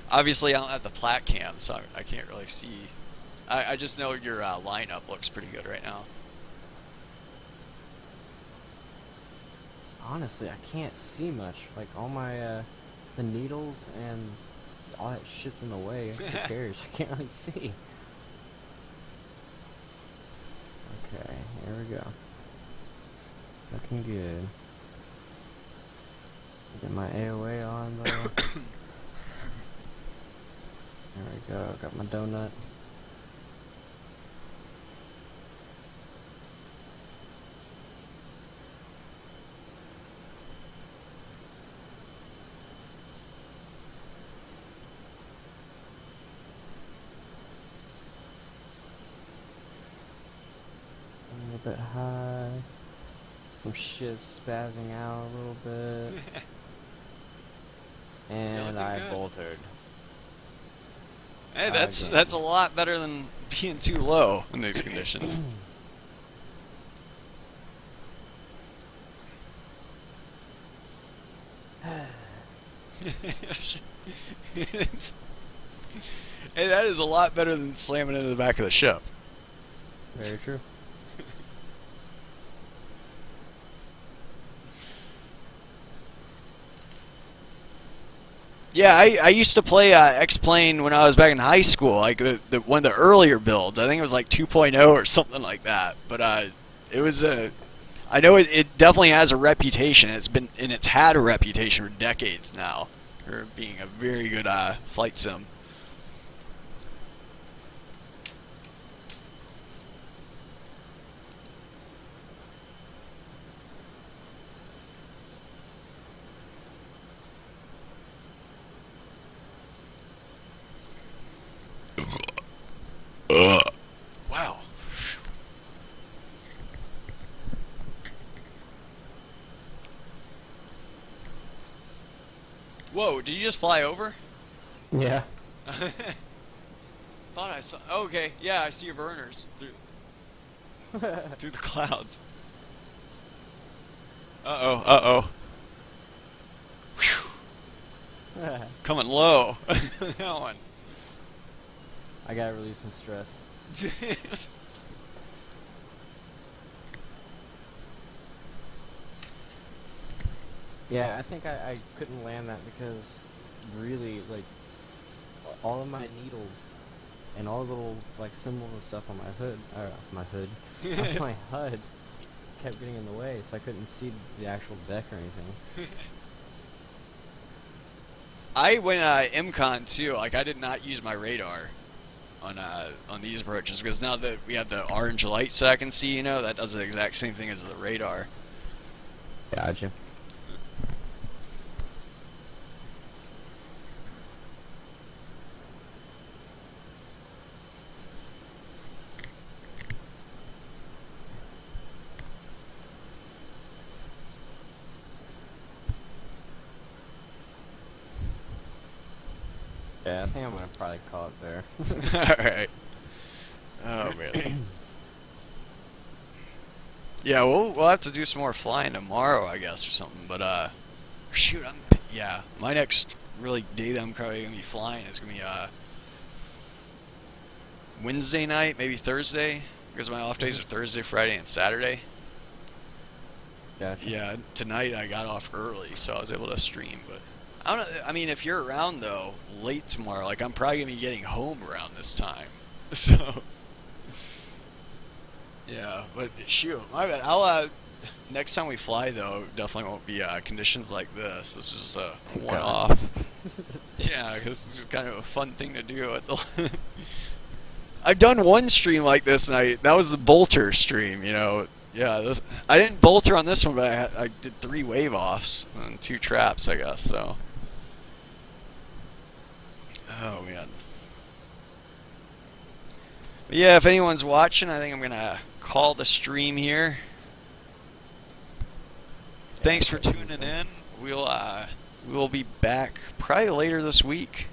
Obviously, I don't have the plat cam, so I can't really see. I just know your lineup looks pretty good right now. Honestly, I can't see much. Like, all my, the needles and all that shit's in the way. Who cares? I can't really see. Okay, here we go. Looking good. Get my AOA on, though. There we go, got my donut. A little bit high. Some shit spazzing out a little bit. And I good. bolted. Hey, that's a lot better than being too low in these conditions. Hey, that is a lot better than slamming into the back of the ship. Very true. Yeah, I used to play X-Plane when I was back in high school, like one of the earlier builds. I think it was like 2.0 or something like that. But it was I know it definitely has a reputation. It's had a reputation for decades now for being a very good flight sim. Wow. Whoa, did you just fly over? Yeah. Thought I saw. Oh, okay, yeah, I see your burners through the clouds. Uh-oh. Whew. Coming low. That one. I gotta relieve some stress. Yeah, I think I couldn't land that because really, like, all of my needles and all the little, like, symbols and stuff on my hood, on my HUD kept getting in the way, so I couldn't see the actual deck or anything. I went MCON too. Like I did not use my radar on these approaches because now that we have the orange light, so I can see. You know, that does the exact same thing as the radar. Gotcha. Yeah, I think I'm gonna probably call it there. Alright. Oh man. Yeah, we'll have to do some more flying tomorrow, I guess, or something. But shoot, yeah, my next really day that I'm probably gonna be flying is gonna be Wednesday night, maybe Thursday, because my off days are Thursday, Friday, and Saturday. Gotcha. Yeah, tonight I got off early, so I was able to stream. But I don't know. I mean, if you're around though, late tomorrow, like I'm probably gonna be getting home around this time. So yeah, but shoot, my bad. I'll next time we fly though, definitely won't be conditions like this. This is just a one-off. Yeah, because this is kind of a fun thing to do at the. I've done one stream like this, and that was the bolter stream. You know, yeah. I didn't bolter on this one, but I did 3 wave offs and 2 traps, I guess. So. Oh man. But yeah, if anyone's watching, I think I'm gonna call the stream here. Thanks for tuning in. We'll be back probably later this week.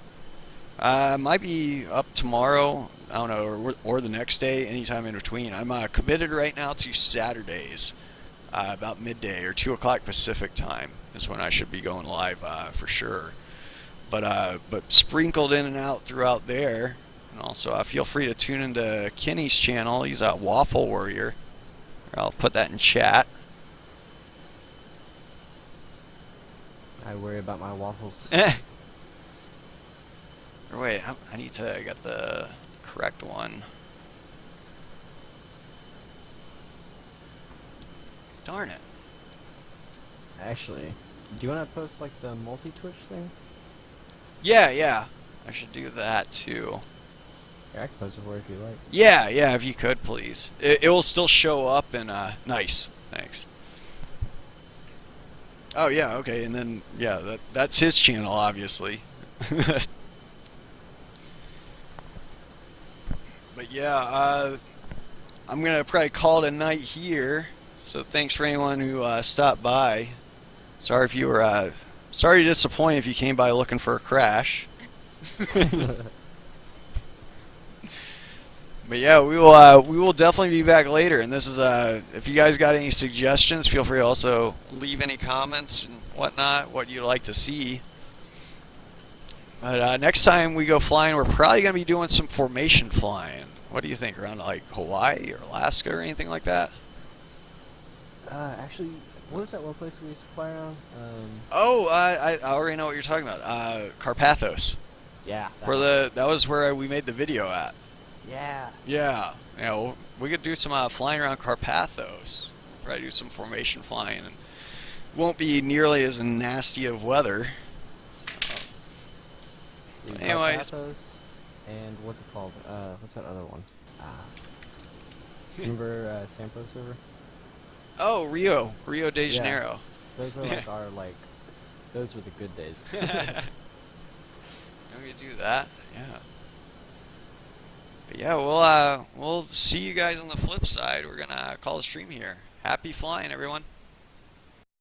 Might be up tomorrow. I don't know, or the next day, anytime in between. I'm committed right now to Saturdays, about midday or 2 o'clock Pacific time is when I should be going live for sure. But sprinkled in and out throughout there. And also, feel free to tune into Kenny's channel. He's a Waffle Warrior. I'll put that in chat. I worry about my waffles. Or wait, I need to get the correct one. Darn it. Actually, do you want to post like the multi-twitch thing? Yeah. I should do that too. Yeah, I can post it for you if you like. Yeah, if you could, please. It will still show up and nice. Thanks. Oh yeah, okay, and then yeah, that's his channel, obviously. But yeah, I'm gonna probably call it a night here. So thanks for anyone who stopped by. Sorry if you were sorry to disappoint if you came by looking for a crash. But yeah, we will definitely be back later. And this is if you guys got any suggestions, feel free to also leave any comments and whatnot, what you'd like to see. But next time we go flying, we're probably gonna be doing some formation flying. What do you think? Around like Hawaii or Alaska or anything like that? Actually, what was that one place we used to fly around? I already know what you're talking about. Carpathos. Yeah. That was where we made the video at. Yeah. Yeah. Well, we could do some flying around Carpathos. Probably do some formation flying, and won't be nearly as nasty of weather. So. Anyways. Carpathos and what's it called? What's that other one? Remember Sampo Silver? Oh, Rio de Janeiro. Those are like those were the good days. We could do that. Yeah. But yeah, we'll see you guys on the flip side. We're gonna call the stream here. Happy flying, everyone.